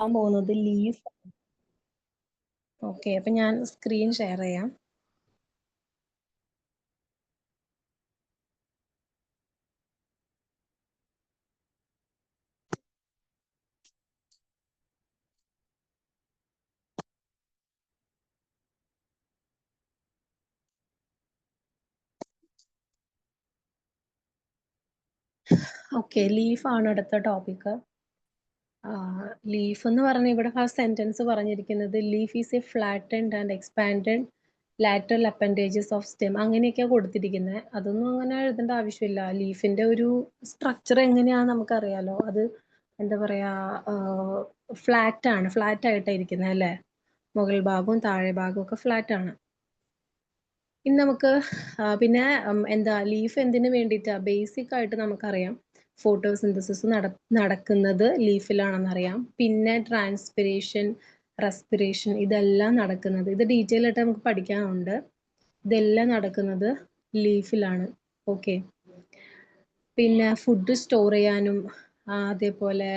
പോകുന്നത് leaf. Okay, അപ്പൊ ഞാൻ സ്ക്രീൻ ഷെയർ ചെയ്യാം. ഓക്കെ, ലീഫാണ് അടുത്ത ടോപ്പിക്. ലീഫ് എന്ന് പറഞ്ഞ ഇവിടെ ഫസ്റ്റ് സെന്റൻസ് പറഞ്ഞിരിക്കുന്നത് leaf is A flattened and expanded lateral appendages of stem, അങ്ങനെയൊക്കെയാണ് കൊടുത്തിരിക്കുന്നത്. അതൊന്നും അങ്ങനെ എഴുതേണ്ട ആവശ്യമില്ല. ലീഫിന്റെ ഒരു സ്ട്രക്ചർ എങ്ങനെയാണെന്ന് നമുക്കറിയാലോ. അത് എന്താ പറയാ, ഫ്ലാറ്റ് ആണ്, ഫ്ലാറ്റ് ആയിട്ടാണ് ഇരിക്കുന്നത് അല്ലേ. മുകൾ ഭാഗവും താഴെ ഭാഗവും ഒക്കെ ഫ്ലാറ്റ് ആണ്. ഇനി നമുക്ക് പിന്നെ എന്താ ലീഫ് എന്തിനു വേണ്ടിയിട്ടാ, ബേസിക് ആയിട്ട് നമുക്കറിയാം ഫോട്ടോസിന്തസിസ് നടക്കുന്നത് ലീഫിലാണെന്നറിയാം. പിന്നെ ട്രാൻസ്പിരേഷൻ, റെസ്പിറേഷൻ ഇതെല്ലാം നടക്കുന്നത്, ഇത് ഡീറ്റെയിൽ ആയിട്ട് നമുക്ക് പഠിക്കാനുണ്ട്. ഇതെല്ലാം നടക്കുന്നത് ലീഫിലാണ്. ഓക്കെ, പിന്നെ ഫുഡ് സ്റ്റോർ ചെയ്യാനും അതേപോലെ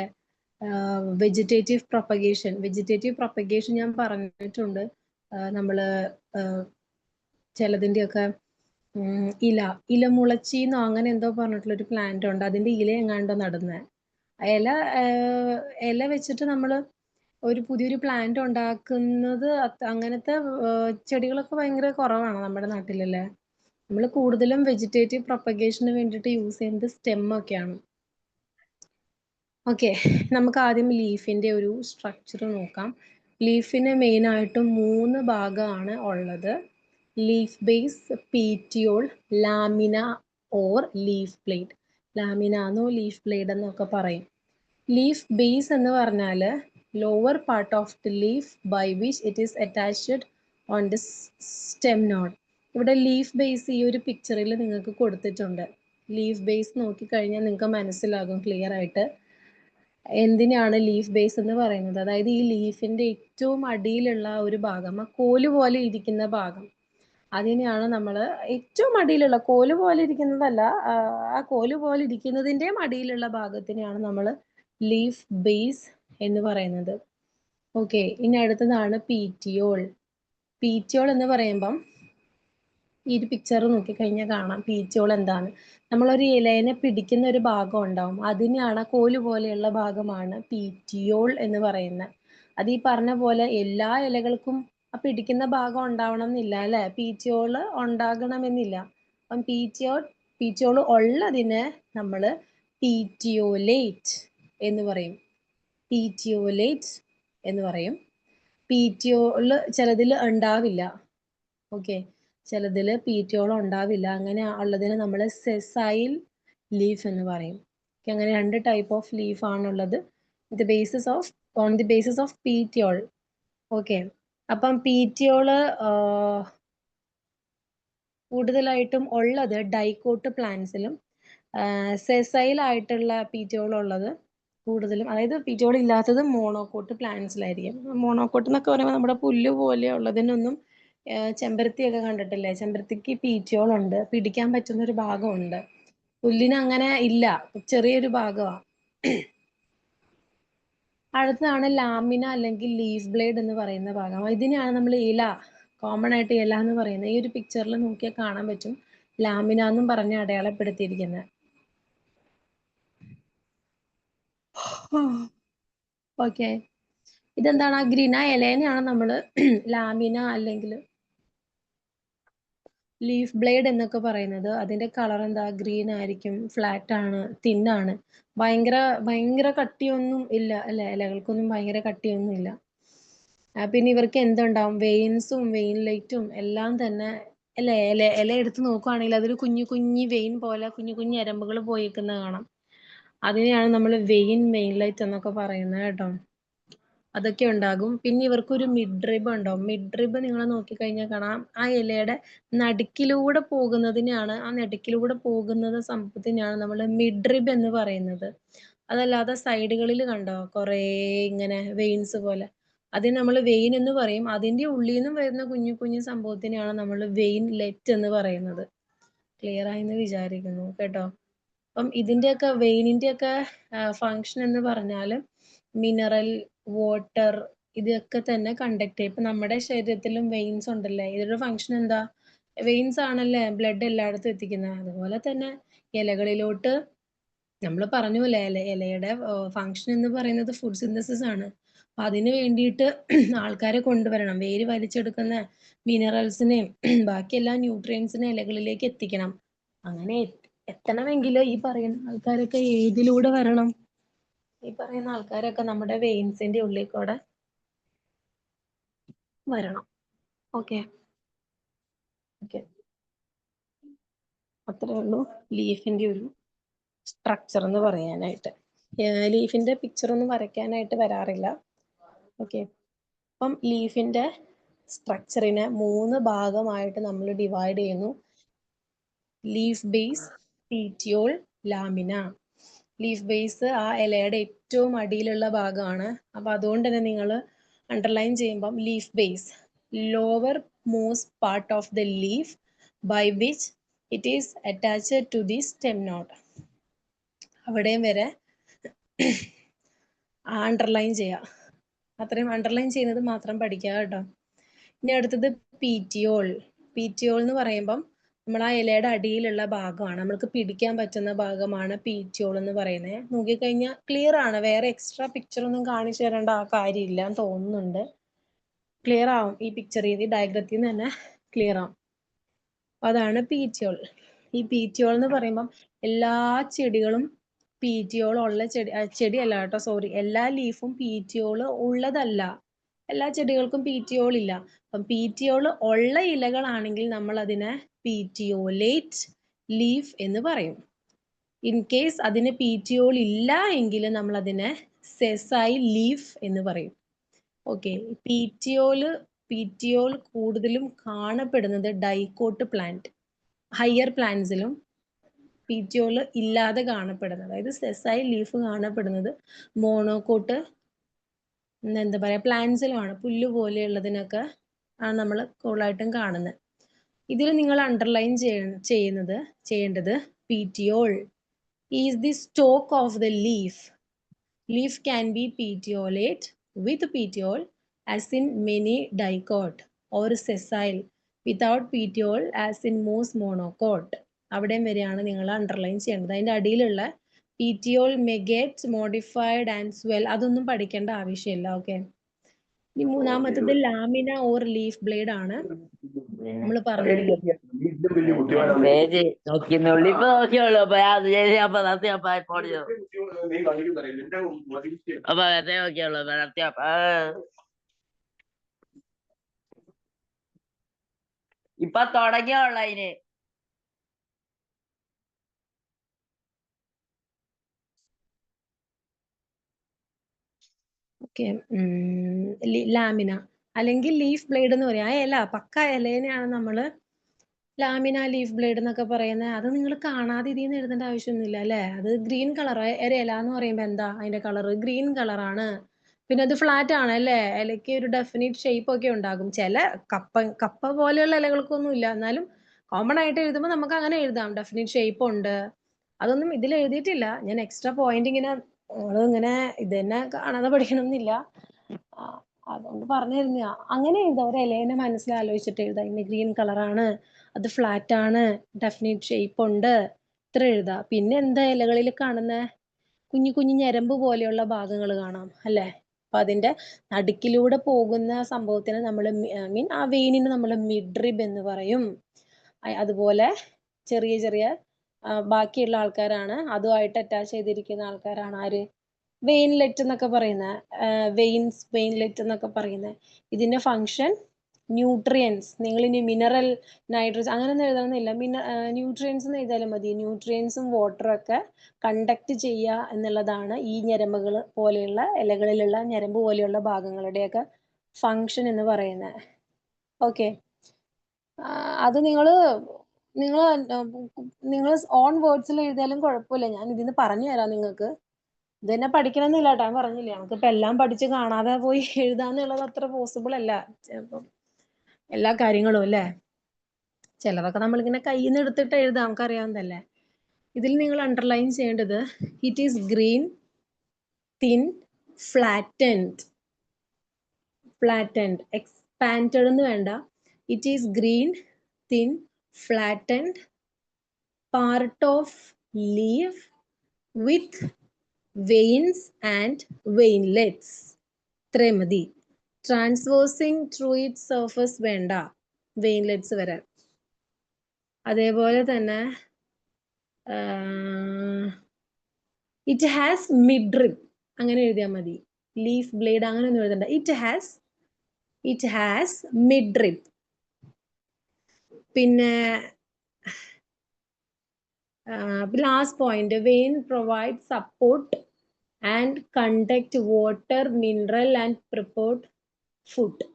വെജിറ്റേറ്റീവ് പ്രൊപ്പഗേഷൻ ഞാൻ പറഞ്ഞിട്ടുണ്ട്. നമ്മള് ചിലതിൻ്റെയൊക്കെ ഇല മുളച്ചിന്നോ അങ്ങനെ എന്തോ പറഞ്ഞിട്ടുള്ള ഒരു പ്ലാന്റ് ഉണ്ട്, അതിന്റെ ഇല എങ്ങാണ്ടോ നടുന്നത്. ഇല വെച്ചിട്ട് നമ്മൾ ഒരു പുതിയൊരു പ്ലാന്റ് ഉണ്ടാക്കുന്നത് അങ്ങനത്തെ ചെടികളൊക്കെ ഭയങ്കര കുറവാണ് നമ്മുടെ നാട്ടിലല്ലേ. നമ്മൾ കൂടുതലും വെജിറ്റേറ്റീവ് പ്രൊപ്പഗേഷന് വേണ്ടിയിട്ട് യൂസ് ചെയ്യുന്നത് സ്റ്റെം ഒക്കെയാണ്. ഓക്കെ, നമുക്ക് ആദ്യം ലീഫിന്റെ ഒരു സ്ട്രക്ചർ നോക്കാം. ലീഫിന് മെയിൻ ആയിട്ടും 3 ഭാഗമാണ് ഉള്ളത്: leaf base, petiole, lamina or leaf blade. Lamina എന്നോ ലീഫ് ബ്ലേഡ് എന്നൊക്കെ പറയും. ലീഫ് ബേസ് എന്ന് പറഞ്ഞാൽ lower part of the leaf by which it is attached on the stem node. ഇവിടെ ലീഫ് ബേസ് ഈ ഒരു പിക്ചറിൽ നിങ്ങൾക്ക് കൊടുത്തിട്ടുണ്ട്. ലീഫ് ബേസ് നോക്കിക്കഴിഞ്ഞാൽ നിങ്ങൾക്ക് മനസ്സിലാകും ക്ലിയർ ആയിട്ട് എന്തിനാണ് ലീഫ് ബേസ് എന്ന് പറയുന്നത്. അതായത് ഈ ലീഫിന്റെ ഏറ്റവും അടിയിലുള്ള ഒരു ഭാഗം, ആ കോല് പോലെ ഇരിക്കുന്ന ഭാഗം, അതിനെയാണ് നമ്മൾ ഏറ്റവും അടിയിലുള്ള കോല് പോലെ ഇരിക്കുന്നതല്ല, ആ കോല് പോലെ ഇരിക്കുന്നതിൻ്റെ അടിയിലുള്ള ഭാഗത്തിനെയാണ് നമ്മൾ ലീഫ് ബേസ് എന്ന് പറയുന്നത്. ഓക്കെ, ഇനി അടുത്തതാണ് പീറ്റിയോൾ. പീറ്റിയോൾ എന്ന് പറയുമ്പം ഈ ഒരു പിക്ചർ നോക്കിക്കഴിഞ്ഞാൽ കാണാം പീറ്റിയോൾ എന്താണ്. നമ്മളൊരു ഇലേനെ പിടിക്കുന്ന ഒരു ഭാഗം ഉണ്ടാവും, അതിനെയാണ് കോല് പോലെയുള്ള ഭാഗമാണ് പീറ്റിയോൾ എന്ന് പറയുന്നത്. അത് ഈ പറഞ്ഞ പോലെ എല്ലാ ഇലകൾക്കും ആ പിടിക്കുന്ന ഭാഗം ഉണ്ടാവണം എന്നില്ല അല്ലെ, പീറ്റിയോള് ഉണ്ടാകണമെന്നില്ല. അപ്പം പീറ്റിയോള് ഉള്ളതിന് നമ്മൾ പീറ്റിയോലേറ്റ് എന്ന് പറയും. പീറ്റിയോലേറ്റ് എന്ന് പറയും. പീറ്റിയോള് ചിലതിൽ ഉണ്ടാവില്ല. ഓക്കെ, ചിലതിൽ പീറ്റിയോൾ ഉണ്ടാവില്ല. അങ്ങനെ ഉള്ളതിന് നമ്മൾ സെസൈൽ ലീഫ് എന്ന് പറയും. അങ്ങനെ 2 ടൈപ്പ് ഓഫ് ലീഫ് ആണുള്ളത് on the basis of petiole. Okay, അപ്പം പീറ്റിയോള് കൂടുതലായിട്ടും ഉള്ളത് ഡൈക്കോട്ട് പ്ലാന്റ്സിലും സെസൈൽ ആയിട്ടുള്ള പീറ്റിയോൾ ഉള്ളത് കൂടുതലും, അതായത് പീറ്റിയോൾ ഇല്ലാത്തത് മോണോക്കോട്ട് പ്ലാന്റ്സിലായിരിക്കും. മോണോക്കോട്ട് എന്നൊക്കെ പറയുമ്പോൾ നമ്മുടെ പുല്ല് പോലെ ഉള്ളതിനൊന്നും, ചെമ്പരത്തിയൊക്കെ കണ്ടിട്ടില്ലേ, ചെമ്പരത്തിക്ക് പീറ്റിയോൾ ഉണ്ട്, പിടിക്കാൻ പറ്റുന്ന ഒരു ഭാഗമുണ്ട്. പുല്ലിന് അങ്ങനെ ഇല്ല, ചെറിയൊരു ഭാഗമാണ്. അടുത്തതാണ് ലാമിന അല്ലെങ്കിൽ ലീഫ് ബ്ലേഡ് എന്ന് പറയുന്ന ഭാഗം. ഇതിനെയാണ് നമ്മൾ ഇല, കോമൺ ആയിട്ട് ഇല എന്ന് പറയുന്നത്. ഈ ഒരു പിക്ചറിൽ നോക്കിയാൽ കാണാൻ പറ്റും ലാമിന എന്നും പറഞ്ഞ് അടയാളപ്പെടുത്തിയിരിക്കുന്നത്. ഓക്കെ, ഇതെന്താണ്, ആ ഗ്രീൻ ആ ഇലേനെയാണ് നമ്മൾ ലാമിന അല്ലെങ്കിൽ ലീഫ് ബ്ലേഡ് എന്നൊക്കെ പറയുന്നത്. അതിന്റെ കളർ എന്താ, ഗ്രീൻ ആയിരിക്കും, ഫ്ലാറ്റ് ആണ്, തിന്നാണ്, ഭയങ്കര ഭയങ്കര കട്ടിയൊന്നും ഇല്ല അല്ലെ, ഇലകൾക്കൊന്നും ഭയങ്കര കട്ടിയൊന്നും ഇല്ല. പിന്നെ ഇവർക്ക് എന്തുണ്ടാവും, വെയിൻസും വെയിൻ ലൈറ്റും എല്ലാം തന്നെ അല്ലെ. ഇല എടുത്ത് നോക്കുവാണെങ്കിൽ അതൊരു കുഞ്ഞു കുഞ്ഞി വെയിൻ പോലെ കുഞ്ഞു കുഞ്ഞു ഞരമ്പുകൾ പോയിരിക്കുന്നത് കാണാം. അതിനെയാണ് നമ്മൾ വെയിൻ ലൈറ്റ് എന്നൊക്കെ പറയുന്നത് കേട്ടോ. അതൊക്കെ ഉണ്ടാകും. പിന്നെ ഇവർക്കൊരു മിഡ് റിബ് ഉണ്ടാവും. മിഡ് റിബ് നിങ്ങൾ നോക്കിക്കഴിഞ്ഞാൽ കാണാം, ആ ഇലയുടെ നടുക്കിലൂടെ പോകുന്നതിനെയാണ്, ആ നടുക്കിലൂടെ പോകുന്നത് സംഭവത്തിനെയാണ് നമ്മൾ മിഡ് റിബ് എന്ന് പറയുന്നത്. അതല്ലാതെ സൈഡുകളിൽ കണ്ടോ കുറേ ഇങ്ങനെ വെയിൻസ് പോലെ, അതിന് നമ്മൾ വെയിൻ എന്ന് പറയും. അതിന്റെ ഉള്ളിൽ നിന്നും വരുന്ന കുഞ്ഞു കുഞ്ഞു സംഭവത്തിനെയാണ് നമ്മൾ വെയിൻ ലെറ്റ് എന്ന് പറയുന്നത്. ക്ലിയർ ആയെന്ന് വിചാരിക്കുന്നു കേട്ടോ. അപ്പം ഇതിന്റെയൊക്കെ വെയിനിന്റെയൊക്കെ ഫങ്ഷൻ എന്ന് പറഞ്ഞാൽ മിനറൽ, വാട്ടർ ഇതൊക്കെ തന്നെ കണ്ടക്ട് ചെയ്യും. ഇപ്പൊ നമ്മുടെ ശരീരത്തിലും വെയിൻസ് ഉണ്ടല്ലേ, ഇതൊരു ഫങ്ഷൻ എന്താ? വെയിൻസ് ആണല്ലേ ബ്ലഡ് എല്ലായിടത്തും എത്തിക്കുന്നത്. അതുപോലെ തന്നെ ഇലകളിലോട്ട് നമ്മൾ പറഞ്ഞല്ലേ, ഇലയുടെ ഫങ്ഷൻ എന്ന് പറയുന്നത് ഫുഡ് സിന്തസിസ് ആണ്. അപ്പൊ അതിന് വേണ്ടിയിട്ട് ആൾക്കാരെ കൊണ്ടുവരണം. വേര് വലിച്ചെടുക്കുന്ന മിനറൽസിനെയും ബാക്കി എല്ലാ ന്യൂട്രിയൻസിനെയും ഇലകളിലേക്ക് എത്തിക്കണം. അങ്ങനെ എത്തണമെങ്കിൽ ഈ പറയുന്ന ആൾക്കാരൊക്കെ ഏതിലൂടെ വരണം? ഈ പറയുന്ന ആൾക്കാരൊക്കെ നമ്മുടെ വെയിൻസിന്റെ ഉള്ളിൽ കൂടെ വരണം. ഓക്കെ ഓക്കെ, അത്രേ ഉള്ളൂ ലീഫിന്റെ ഒരു സ്ട്രക്ചർ എന്ന് പറയാനായിട്ട്. ലീഫിന്റെ പിക്ചർ ഒന്നും വരയ്ക്കാനായിട്ട് വരാറില്ല. ഓക്കെ, അപ്പം ലീഫിന്റെ സ്ട്രക്ചറിനെ 3 ഭാഗമായിട്ട് നമ്മൾ ഡിവൈഡ് ചെയ്യുന്നു. Leaf base, petiole, lamina. Leaf base ആ ഇലയുടെ ഏറ്റവും അടിയിലുള്ള ഭാഗമാണ്. അപ്പൊ അതുകൊണ്ട് തന്നെ നിങ്ങൾ അണ്ടർലൈൻ ചെയ്യുമ്പം leaf base, lower most part of the leaf by which it is attached to the stem note. അവിടെയും വരെ അണ്ടർലൈൻ ചെയ്യുക. അത്രയും അണ്ടർലൈൻ ചെയ്യുന്നത് മാത്രം പഠിക്കുക കേട്ടോ. ഇനി അടുത്തത് പീറ്റിയോൾ. പീറ്റിയോൾ എന്ന് പറയുമ്പം നമ്മൾ ആ ഇലയുടെ അടിയിലുള്ള ഭാഗമാണ്, നമ്മൾക്ക് പിടിക്കാൻ പറ്റുന്ന ഭാഗമാണ് പീറ്റിയോൾ എന്ന് പറയുന്നത്. നോക്കിക്കഴിഞ്ഞാൽ ക്ലിയർ ആണ്, വേറെ എക്സ്ട്രാ പിക്ചർ ഒന്നും കാണിച്ചു തരേണ്ട ആ കാര്യമില്ല എന്ന് തോന്നുന്നുണ്ട്. ക്ലിയർ ആവും, ഈ പിക്ചർ ഈ ഡയഗ്രത്തിൽ നിന്ന് തന്നെ ക്ലിയർ ആവും. അതാണ് പീറ്റിയോൾ. ഈ പീറ്റിയോൾ എന്ന് പറയുമ്പം എല്ലാ ചെടികളും പീറ്റിയോൾ ഉള്ള ചെടിയല്ല കേട്ടോ, സോറി, എല്ലാ ലീഫും പീറ്റിയോൾ ഉള്ളതല്ല. എല്ലാ ചെടികൾക്കും പീറ്റിയോൾ ഇല്ല. അപ്പം പീറ്റിയോൾ ഉള്ള ഇലകളാണെങ്കിൽ നമ്മൾ അതിനെ പീറ്റിയോലേറ്റ് ലീഫ് എന്ന് പറയും. ഇൻ കേസ് അതിന് പീറ്റിയോൾ ഇല്ല എങ്കിൽ നമ്മൾ അതിനെ സെസൈൽ ലീഫ് എന്ന് പറയും. ഓക്കെ, പീറ്റിയോൾ കൂടുതലും കാണപ്പെടുന്നത് ഡൈക്കോട്ട് പ്ലാന്റ്, ഹയർ പ്ലാന്റ്സിലും പീറ്റിയോൾ ഇല്ലാതെ കാണപ്പെടുന്നത്, അതായത് സെസൈൽ ലീഫ് കാണപ്പെടുന്നത് മോണോക്കോട്ട് എന്താ പറയാ പ്ലാന്റ്സിലുമാണ്. പുല്ല് പോലെയുള്ളതിനൊക്കെ ആണ് നമ്മൾ കൂടുതലായിട്ടും കാണുന്നത്. ഇതിൽ നിങ്ങൾ അണ്ടർലൈൻ ചെയ്യേണ്ടത് petiole is the stalk of the leaf. Leaf can be petiolate with petiole as in many dicot or sessile without petiole as in most monocot. അവിടെയും വരെയാണ് നിങ്ങൾ അണ്ടർലൈൻ ചെയ്യേണ്ടത്. അതിൻ്റെ അടിയിലുള്ള petiole may get modified and swell അതൊന്നും പഠിക്കേണ്ട ആവശ്യമില്ല. Okay, ഇനി മൂന്നാമത്തത് ലാമിന ഓർ ലീഫ് ബ്ലേഡ് ആണ്. നമ്മൾ പറഞ്ഞില്ലേ പേജ് നോക്കിയുള്ളൂ, ഇപ്പൊ നോക്കിയുള്ളൂ. അപ്പൊ നിർത്തിയപ്പോ പോടിയോ, അപ്പൊ വെറുതെ നോക്കിയുള്ളൂ, നിർത്തിയപ്പ ഇപ്പൊ തുടങ്ങിയുള്ളു അതിന്. ഓക്കെ, ലാമിന അല്ലെങ്കിൽ ലീഫ് ബ്ലേഡ് എന്ന് പറയാം. ആ ഇല പക്ക ഇലേനെയാണ് നമ്മൾ ലാമിന ലീഫ് ബ്ലേഡ് എന്നൊക്കെ പറയുന്നത്. അത് നിങ്ങൾ കാണാതെ ഇതിൽ നിന്ന് എഴുതേണ്ട ആവശ്യമൊന്നുമില്ല അല്ലേ. അത് ഗ്രീൻ കളർ, ഒരു ഇല എന്ന് പറയുമ്പോൾ എന്താ അതിന്റെ കളർ? ഗ്രീൻ കളറാണ്. പിന്നെ അത് ഫ്ലാറ്റ് ആണ് അല്ലേ, ഇലയ്ക്ക് ഒരു ഡെഫിനിറ്റ് ഷേപ്പ് ഒക്കെ ഉണ്ടാകും. ചില കപ്പ പോലെയുള്ള ഇലകൾക്കൊന്നും ഇല്ല, എന്നാലും കോമൺ ആയിട്ട് എഴുതുമ്പോൾ നമുക്ക് അങ്ങനെ എഴുതാം, ഡെഫിനിറ്റ് ഷേപ്പ് ഉണ്ട്. അതൊന്നും ഇതിൽ എഴുതിയിട്ടില്ല. ഞാൻ എക്സ്ട്രാ പോയിന്റ് ഇങ്ങനെ ഇങ്ങനെ ഇത് തന്നെ കാണാതെ പഠിക്കണമെന്നില്ല, അതുകൊണ്ട് പറഞ്ഞു തരുന്ന. അങ്ങനെ എഴുതാം, ഒരു ഇലേനെ മനസ്സിലാലോചിച്ചിട്ട് എഴുതാം. ഇങ്ങനെ ഗ്രീൻ കളറാണ്, അത് ഫ്ലാറ്റ് ആണ്, ഡെഫിനിറ്റ് ഷേപ്പ് ഉണ്ട്, ഇത്ര എഴുതാം. പിന്നെ എന്താ ഇലകളിൽ കാണുന്ന കുഞ്ഞു കുഞ്ഞു ഞരമ്പ് പോലെയുള്ള ഭാഗങ്ങൾ കാണാം അല്ലേ. അപ്പൊ അതിന്റെ നടുക്കിലൂടെ പോകുന്ന സംഭവത്തിന് നമ്മൾ ആ വെയിനിന് നമ്മൾ മിഡ്രിബ് എന്ന് പറയും. അതുപോലെ ചെറിയ ചെറിയ ബാക്കിയുള്ള ആൾക്കാരാണ്, അതുമായിട്ട് അറ്റാച്ച് ചെയ്തിരിക്കുന്ന ആൾക്കാരാണ് ആര്? വെയിൻലെറ്റ് എന്നൊക്കെ പറയുന്ന, വെയിൻലെറ്റ് എന്നൊക്കെ പറയുന്നത്. ഇതിന്റെ ഫങ്ഷൻ ന്യൂട്രിയൻസ്, നിങ്ങൾ ഇനി മിനറൽ, നൈട്രജൻ അങ്ങനെയൊന്നും എഴുതണമെന്നില്ല, ന്യൂട്രിയൻസ് എന്ന് എഴുതിയാലും മതി. ന്യൂട്രിയൻസും വാട്ടറും ഒക്കെ കണ്ടക്ട് ചെയ്യുക എന്നുള്ളതാണ് ഈ ഞരമ്പുകൾ പോലെയുള്ള ഇലകളിലുള്ള ഞരമ്പ് പോലെയുള്ള ഭാഗങ്ങളുടെയൊക്കെ ഫങ്ഷൻ എന്ന് പറയുന്നത്. ഓക്കെ, അത് നിങ്ങൾ ഓൺ വേർഡ്സിൽ എഴുതിയാലും കുഴപ്പമില്ല, ഞാൻ ഇതിന്ന് പറഞ്ഞു തരാം നിങ്ങൾക്ക്. ഇത് തന്നെ പഠിക്കണമെന്നില്ല കേട്ടോ, ഞാൻ പറഞ്ഞില്ലേ നമുക്കിപ്പോ എല്ലാം പഠിച്ച് കാണാതെ പോയി എഴുതാന്നുള്ളത് അത്ര പോസിബിൾ അല്ല എല്ലാ കാര്യങ്ങളും അല്ലേ. ചിലതൊക്കെ നമ്മളിങ്ങനെ കയ്യിൽ നിന്ന് എടുത്തിട്ട് എഴുതാം, നമുക്കറിയാവുന്നതല്ലേ. ഇതിൽ നിങ്ങൾ അണ്ടർലൈൻ ചെയ്യേണ്ടത് it is green, thin, flattened, expanded എന്ന് വേണ്ട. It is green, thin, flattened part of leaf with veins and veinlets. ഇത്രയും മതി. ട്രാൻസ്വേഴ്സിങ് ത്രൂ ഇറ്റ് സർഫസ് വേണ്ട, വെയിൻലെറ്റ്സ് വരാൻ. അതേപോലെ തന്നെ ഇറ്റ് ഹാസ് മിഡ്രിബ് അങ്ങനെ എഴുതിയാൽ മതി. ലീഫ് ബ്ലേഡ് അങ്ങനെ ഒന്നും എഴുതണ്ട. It has midrib. പിന്നെ last point, vein provide support and conduct water, mineral and prepared food.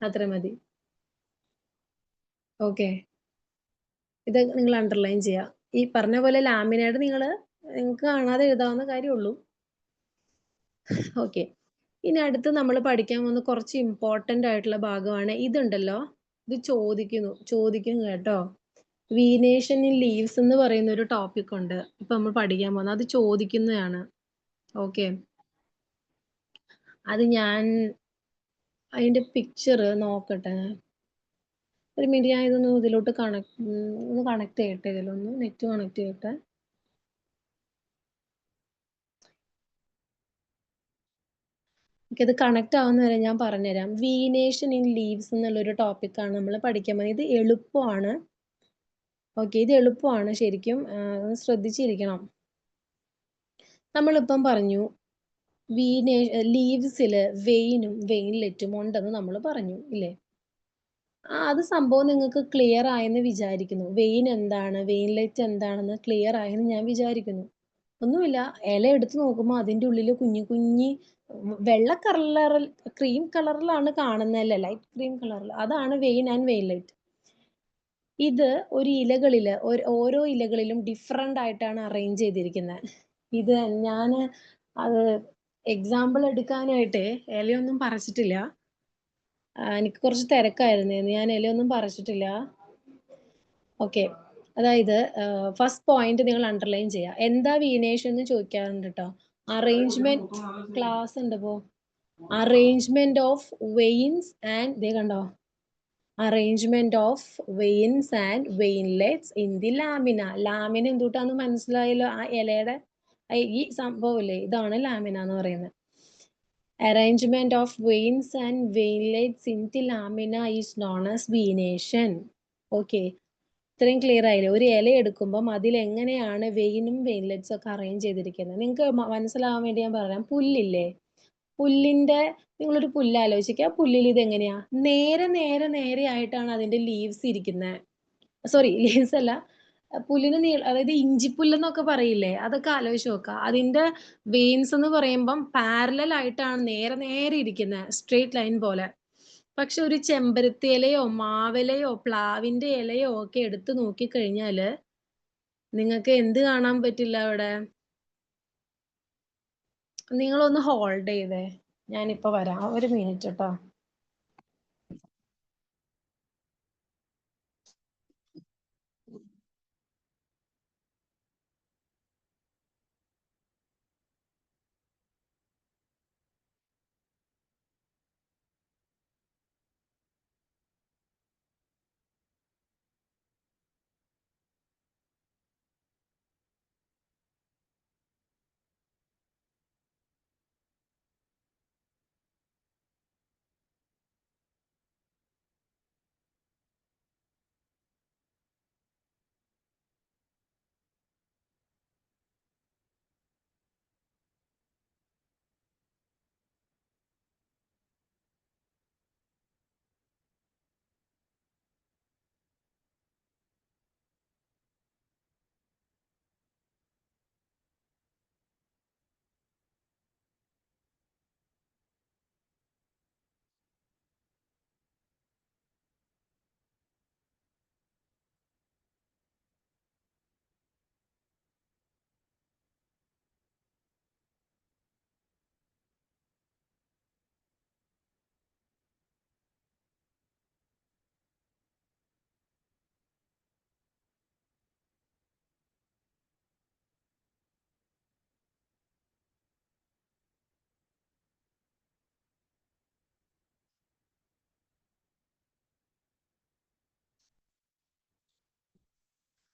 അത്ര മതി. ഓക്കെ, ഇത് നിങ്ങൾ അണ്ടർലൈൻ ചെയ്യുക. ഈ പറഞ്ഞ പോലെ ലാമിനേഡ് നിങ്ങൾക്ക് കാണാതെ എഴുതാവുന്ന കാര്യമുള്ളൂ. ഓക്കെ, ഇനി അടുത്ത് നമ്മൾ പഠിക്കാൻ പോകുന്ന കുറച്ച് ഇമ്പോർട്ടൻ്റ് ആയിട്ടുള്ള ഭാഗമാണ് ഇതുണ്ടല്ലോ. ഇത് ചോദിക്കുന്നു കേട്ടോ. വീനേഷൻ ഇൻ ലീവ്സ് എന്ന് പറയുന്ന ഒരു ടോപ്പിക് ഉണ്ട് ഇപ്പൊ നമ്മൾ പഠിക്കാൻ പോകുന്നത്. അത് ചോദിക്കുന്നതാണ്. ഓക്കെ, അത് ഞാൻ അതിന്റെ പിക്ചർ നോക്കട്ടെ. ഒരു മിനിറ്റ്, ഞാൻ ഇതൊന്ന് ഇതിലോട്ട് കണക്ട് ചെയ്യട്ടെ. ഇതിലൊന്ന് നെറ്റ് കണക്ട് ചെയ്യട്ടെ. ഇത് കണക്ട് ആവുന്ന വരെ ഞാൻ പറഞ്ഞുതരാം. വീനേഷൻ ഇൻ ലീവ്സ് എന്നുള്ളൊരു ടോപ്പിക്കാണ് നമ്മൾ പഠിക്കാൻ പോകുന്നത്. ഇത് എളുപ്പമാണ്. ഓക്കെ, ഇത് എളുപ്പമാണ് ശരിക്കും, ശ്രദ്ധിച്ചിരിക്കണം. നമ്മളിപ്പം പറഞ്ഞു ലീവ്സില് വെയിനും വെയിൻലെറ്റും ഉണ്ടെന്ന് നമ്മൾ പറഞ്ഞു ഇല്ലേ? അത് സംഭവം നിങ്ങൾക്ക് ക്ലിയർ ആയെന്ന് വിചാരിക്കുന്നു. വെയിൻ എന്താണ്, വെയിൻലെറ്റ് എന്താണെന്ന് ക്ലിയർ ആയെന്ന് ഞാൻ വിചാരിക്കുന്നു. ഒന്നുമില്ല, ഇല എടുത്ത് നോക്കുമ്പോൾ അതിൻ്റെ ഉള്ളിൽ കുഞ്ഞി വെള്ള കളറിൽ, ക്രീം കളറിലാണ് കാണുന്നതല്ലേ, ലൈറ്റ് ക്രീം കളറിൽ. അതാണ് വെയിൻ ആൻഡ് വെയിൻലെറ്റ്. ഇത് ഒരു ഇലകളിൽ, ഓരോ ഇലകളിലും ഡിഫറെൻ്റ് ആയിട്ടാണ് അറേഞ്ച് ചെയ്തിരിക്കുന്നത്. ഇത് ഞാൻ അത് എക്സാമ്പിൾ എടുക്കാനായിട്ട് ഇലയൊന്നും പറിച്ചിട്ടില്ല. എനിക്ക് കുറച്ച് തിരക്കായിരുന്നു, ഞാൻ ഇലയൊന്നും പറിച്ചിട്ടില്ല. ഓക്കെ, അതായത് ഫസ്റ്റ് പോയിന്റ് നിങ്ങൾ അണ്ടർലൈൻ ചെയ്യുക. എന്താ വീനേഷൻ എന്ന് ചോദിക്കാറുണ്ട് കേട്ടോ. അറേഞ്ച്മെന്റ് ക്ലാസ് ഉണ്ട് പോ. അറേഞ്ച്മെന്റ് ഓഫ് വെയിൻസ് ആൻഡ്, ദേ കണ്ടോ, arrangement of veins and veinlets in the lamina. Lamina എന്തുട്ടാന്ന് മനസ്സിലായല്ലോ, ആ ഇലയുടെ ഈ സംഭവമില്ലേ, ഇതാണ് ലാമിന എന്ന് പറയുന്നത്. Arrangement of veins and veinlets in the lamina is known as venation. Okay, ഇത്രയും ക്ലിയർ ആയില്ലേ? ഒരു ഇല എടുക്കുമ്പം അതിൽ എങ്ങനെയാണ് വെയിനും വെയിൻലെറ്റ്സും ഒക്കെ അറേഞ്ച് ചെയ്തിരിക്കുന്നത് നിങ്ങൾക്ക് മനസ്സിലാവാൻ വേണ്ടി ഞാൻ പറയാം. പുല്ലില്ലേ, പുല്ലിന്റെ, നിങ്ങളൊരു പുല്ല് ആലോചിക്കുക. പുല്ലിൽ ഇത് എങ്ങനെയാ, നേരെ ആയിട്ടാണ് അതിന്റെ ലീവ്സ് ഇരിക്കുന്നത്. സോറി, ലീവ്സ് അല്ല, പുല്ലിന് അതായത് ഇഞ്ചിപ്പുല്ലെന്നൊക്കെ പറയില്ലേ, അതൊക്കെ ആലോചിച്ച് നോക്കുക. അതിന്റെ വെയിൻസ് എന്ന് പറയുമ്പം പാരലൽ ആയിട്ടാണ് നേരെ ഇരിക്കുന്നത്, സ്ട്രെയിറ്റ് ലൈൻ പോലെ. പക്ഷെ ഒരു ചെമ്പരത്തി ഇലയോ മാവിലയോ പ്ലാവിന്റെ ഇലയോ ഒക്കെ എടുത്തു നോക്കിക്കഴിഞ്ഞാല് നിങ്ങൾക്ക് എന്ത് കാണാൻ പറ്റില്ല അവിടെ? നിങ്ങളൊന്ന് ഹോൾഡ് ചെയ്തേ, ഞാനിപ്പോ വരാം, ഒരു മിനിറ്റ് കേട്ടോ.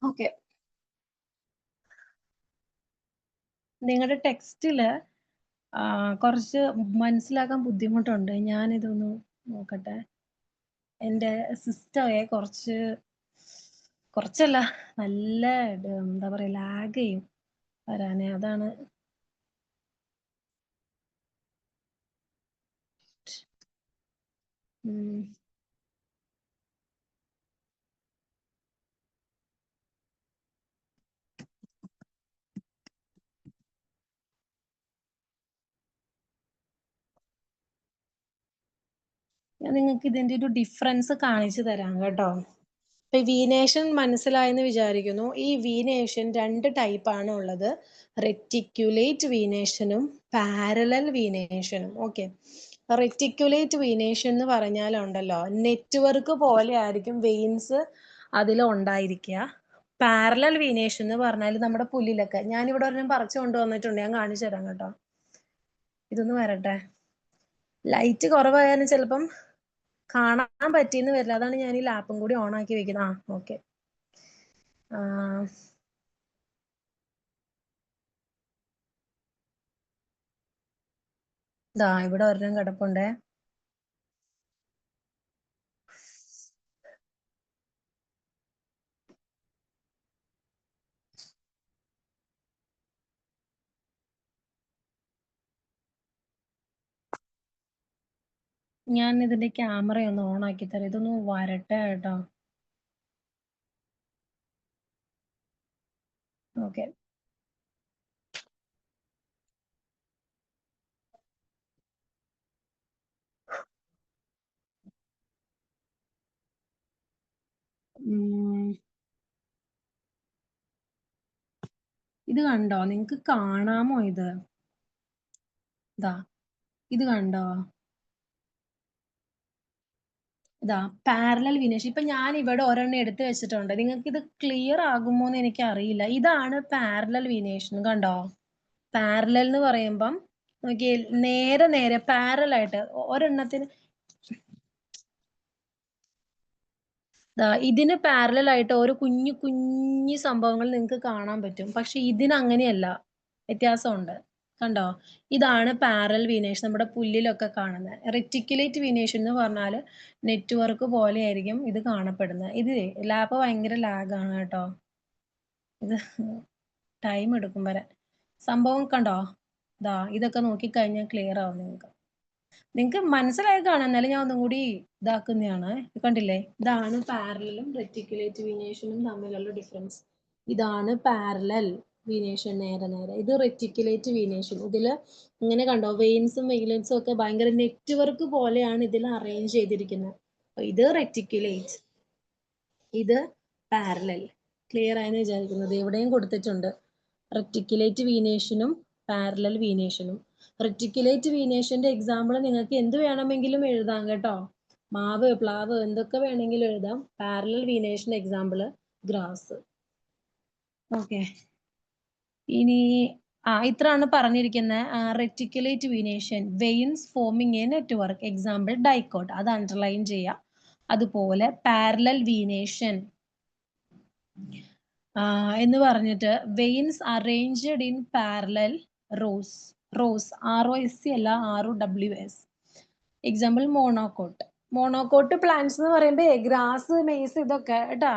ഓക്കെ, നിങ്ങളുടെ ടെക്സ്റ്റില് കുറച്ച് മനസ്സിലാക്കാൻ ബുദ്ധിമുട്ടുണ്ട്. ഞാനിതൊന്ന് നോക്കട്ടെ. എൻ്റെ സിസ്റ്റമേ കുറച്ചല്ല, നല്ല എന്താ പറയുക, ലാഗ് ചെയ്യും വരാനേ. അതാണ്. ഞാൻ നിങ്ങൾക്ക് ഇതിന്റെ ഒരു ഡിഫറൻസ് കാണിച്ചു തരാം കേട്ടോ. ഇപ്പൊ വീനേഷൻ മനസ്സിലായെന്ന് വിചാരിക്കുന്നു. ഈ വീനേഷൻ രണ്ട് ടൈപ്പാണ് ഉള്ളത്. റെറ്റിക്യുലേറ്റ് വീനേഷനും പാരലൽ വീനേഷനും. ഓക്കെ, റെറ്റിക്യുലേറ്റ് വീനേഷൻ എന്ന് പറഞ്ഞാലുണ്ടല്ലോ, നെറ്റ്വർക്ക് പോലെ ആയിരിക്കും വെയിൻസ് അതിൽ ഉണ്ടായിരിക്കുക. പാരലൽ വീനേഷൻ എന്ന് പറഞ്ഞാൽ നമ്മുടെ പുല്ലിലൊക്കെ, ഞാനിവിടെ ഒരെണ്ണം പറിച്ചു കൊണ്ടുവന്നിട്ടുണ്ട്, ഞാൻ കാണിച്ചു തരാം കേട്ടോ. ഇതൊന്ന് വരട്ടെ. ലൈറ്റ് കുറവായാലും ചിലപ്പം കാണാൻ പറ്റിയെന്ന് വരില്ല. അതാണ് ഞാൻ ഈ ലാപ്പും കൂടി ഓൺ ആക്കി വെക്കുന്നത്. ഓക്കെ. ദാ ഇവിടെ ഒരെണ്ണം കിടപ്പുണ്ടേ. ഞാൻ ഇതിന്റെ ക്യാമറ ഒന്ന് ഓൺ ആക്കി തരാം. ഇതൊന്ന് വരട്ടെ കേട്ടോ. ഓക്കെ. ഇത് കണ്ടോ? നിങ്ങക്ക് കാണാമോ ഇത്? ഇതാ, ഇത് കണ്ടോ? ഇതാ പാരലൽ വീനേഷൻ. ഇപ്പൊ ഞാൻ ഇവിടെ ഒരെണ്ണം എടുത്തു വെച്ചിട്ടുണ്ട്. നിങ്ങൾക്ക് ഇത് ക്ലിയർ ആകുമോ എന്ന് എനിക്ക് അറിയില്ല. ഇതാണ് പാരലൽ വീനേഷൻ. കണ്ടോ? പാരലൽ എന്ന് പറയുമ്പം നോക്കിയേ, നേരെ നേരെ പാരലൽ ആയിട്ട് ഒരെണ്ണത്തിന് ഇതിന് പാരലൽ ആയിട്ട് ഓരോ കുഞ്ഞു കുഞ്ഞു സംഭവങ്ങൾ നിങ്ങൾക്ക് കാണാൻ പറ്റും. പക്ഷെ ഇതിന് അങ്ങനെയല്ല, വ്യത്യാസമുണ്ട്. കണ്ടോ? ഇതാണ് പാരലൽ വീനേഷൻ, നമ്മുടെ പുല്ലിലൊക്കെ കാണുന്നത്. റെറ്റിക്കുലേറ്റ് വീനേഷൻ എന്ന് പറഞ്ഞാൽ നെറ്റ്വർക്ക് പോലെ ആയിരിക്കും ഇത് കാണപ്പെടുന്നത്. ഇത് ലാപ്പ് ഭയങ്കര ലാഗാണ് കേട്ടോ. ഇത് ടൈം എടുക്കും വരാൻ. സംഭവം കണ്ടോ? ഇതൊക്കെ നോക്കിക്കഴിഞ്ഞാൽ ക്ലിയർ ആവും നിങ്ങൾക്ക്. നിങ്ങൾക്ക് മനസ്സിലായി കാണാം, എന്നാലും ഞാൻ ഒന്നും കൂടി ഇതാക്കുന്നതാണ്. കണ്ടില്ലേ? ഇതാണ് പാരലലും റെറ്റിക്കുലേറ്റ് വീനേഷനും തമ്മിലുള്ള ഡിഫറൻസ്. ഇതാണ് പാരലൽ വീനേഷൻ, നേരെ നേരെ. ഇത് റെറ്റിക്കുലേറ്റ് വീനേഷൻ. ഇതില് ഇങ്ങനെ കണ്ടോ, വെയിൻസും വെയിലൻസും ഒക്കെ ഭയങ്കര നെറ്റ്വർക്ക് പോലെയാണ് ഇതിൽ അറേഞ്ച് ചെയ്തിരിക്കുന്നത്. ഇത് റെറ്റിക്കുലേറ്റ്, ഇത് പാരലൽ. ക്ലിയർ ആയെന്ന് വിചാരിക്കുന്നത്. എവിടെയും കൊടുത്തിട്ടുണ്ട് റെറ്റിക്കുലേറ്റ് വീനേഷനും പാരലൽ വീനേഷനും. റെറ്റിക്കുലേറ്റ് വീനേഷന്റെ എക്സാമ്പിൾ നിങ്ങൾക്ക് എന്ത് വേണമെങ്കിലും എഴുതാം കേട്ടോ. മാവ്, പ്ലാവ്, എന്തൊക്കെ വേണമെങ്കിലും എഴുതാം. പാരലൽ വീനേഷന്റെ എക്സാമ്പിൾ ഗ്രാസ്. ഓക്കെ, ഇനി ഇത്രയാണ് പറഞ്ഞിരിക്കുന്നത്. Reticulate venation, veins forming a network, example dicot, അത് അണ്ടർലൈൻ ചെയ്യാം. അതുപോലെ പാരലൽ വീനേഷൻ എന്ന് പറഞ്ഞിട്ട് veins arranged in parallel rows. ROS അല്ല, ROWS. Example monocot. Monocot plants എന്ന് പറയുമ്പോൾ ഗ്രാസ്, മെയ്സ്, ഇതൊക്കെ കേട്ടാ.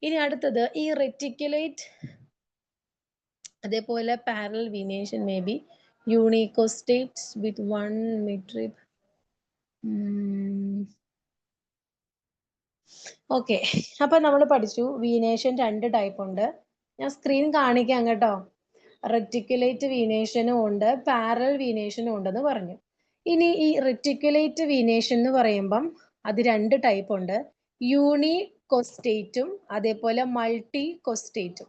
ഇനി അടുത്തത് ഈ റെറ്റിക്കുലേറ്റ്, അതേപോലെ parallel venation may be unicostates with one midrib. Okay, അപ്പൊ നമ്മൾ പഠിച്ചു വീനേഷൻ രണ്ട് ടൈപ്പ് ഉണ്ട്. ഞാൻ സ്ക്രീൻ കാണിക്കാം കേട്ടോ. റെറ്റിക്കുലേറ്റ് വീനേഷനും ഉണ്ട്, പാരലൽ വീനേഷനും ഉണ്ടെന്ന് പറഞ്ഞു. ഇനി ഈ റെറ്റിക്കുലേറ്റ് വീനേഷൻ എന്ന് പറയുമ്പം അത് രണ്ട് ടൈപ്പ് ഉണ്ട്. യൂണികോസ്റ്റേറ്റും അതേപോലെ മൾട്ടി കോസ്റ്റേറ്റും.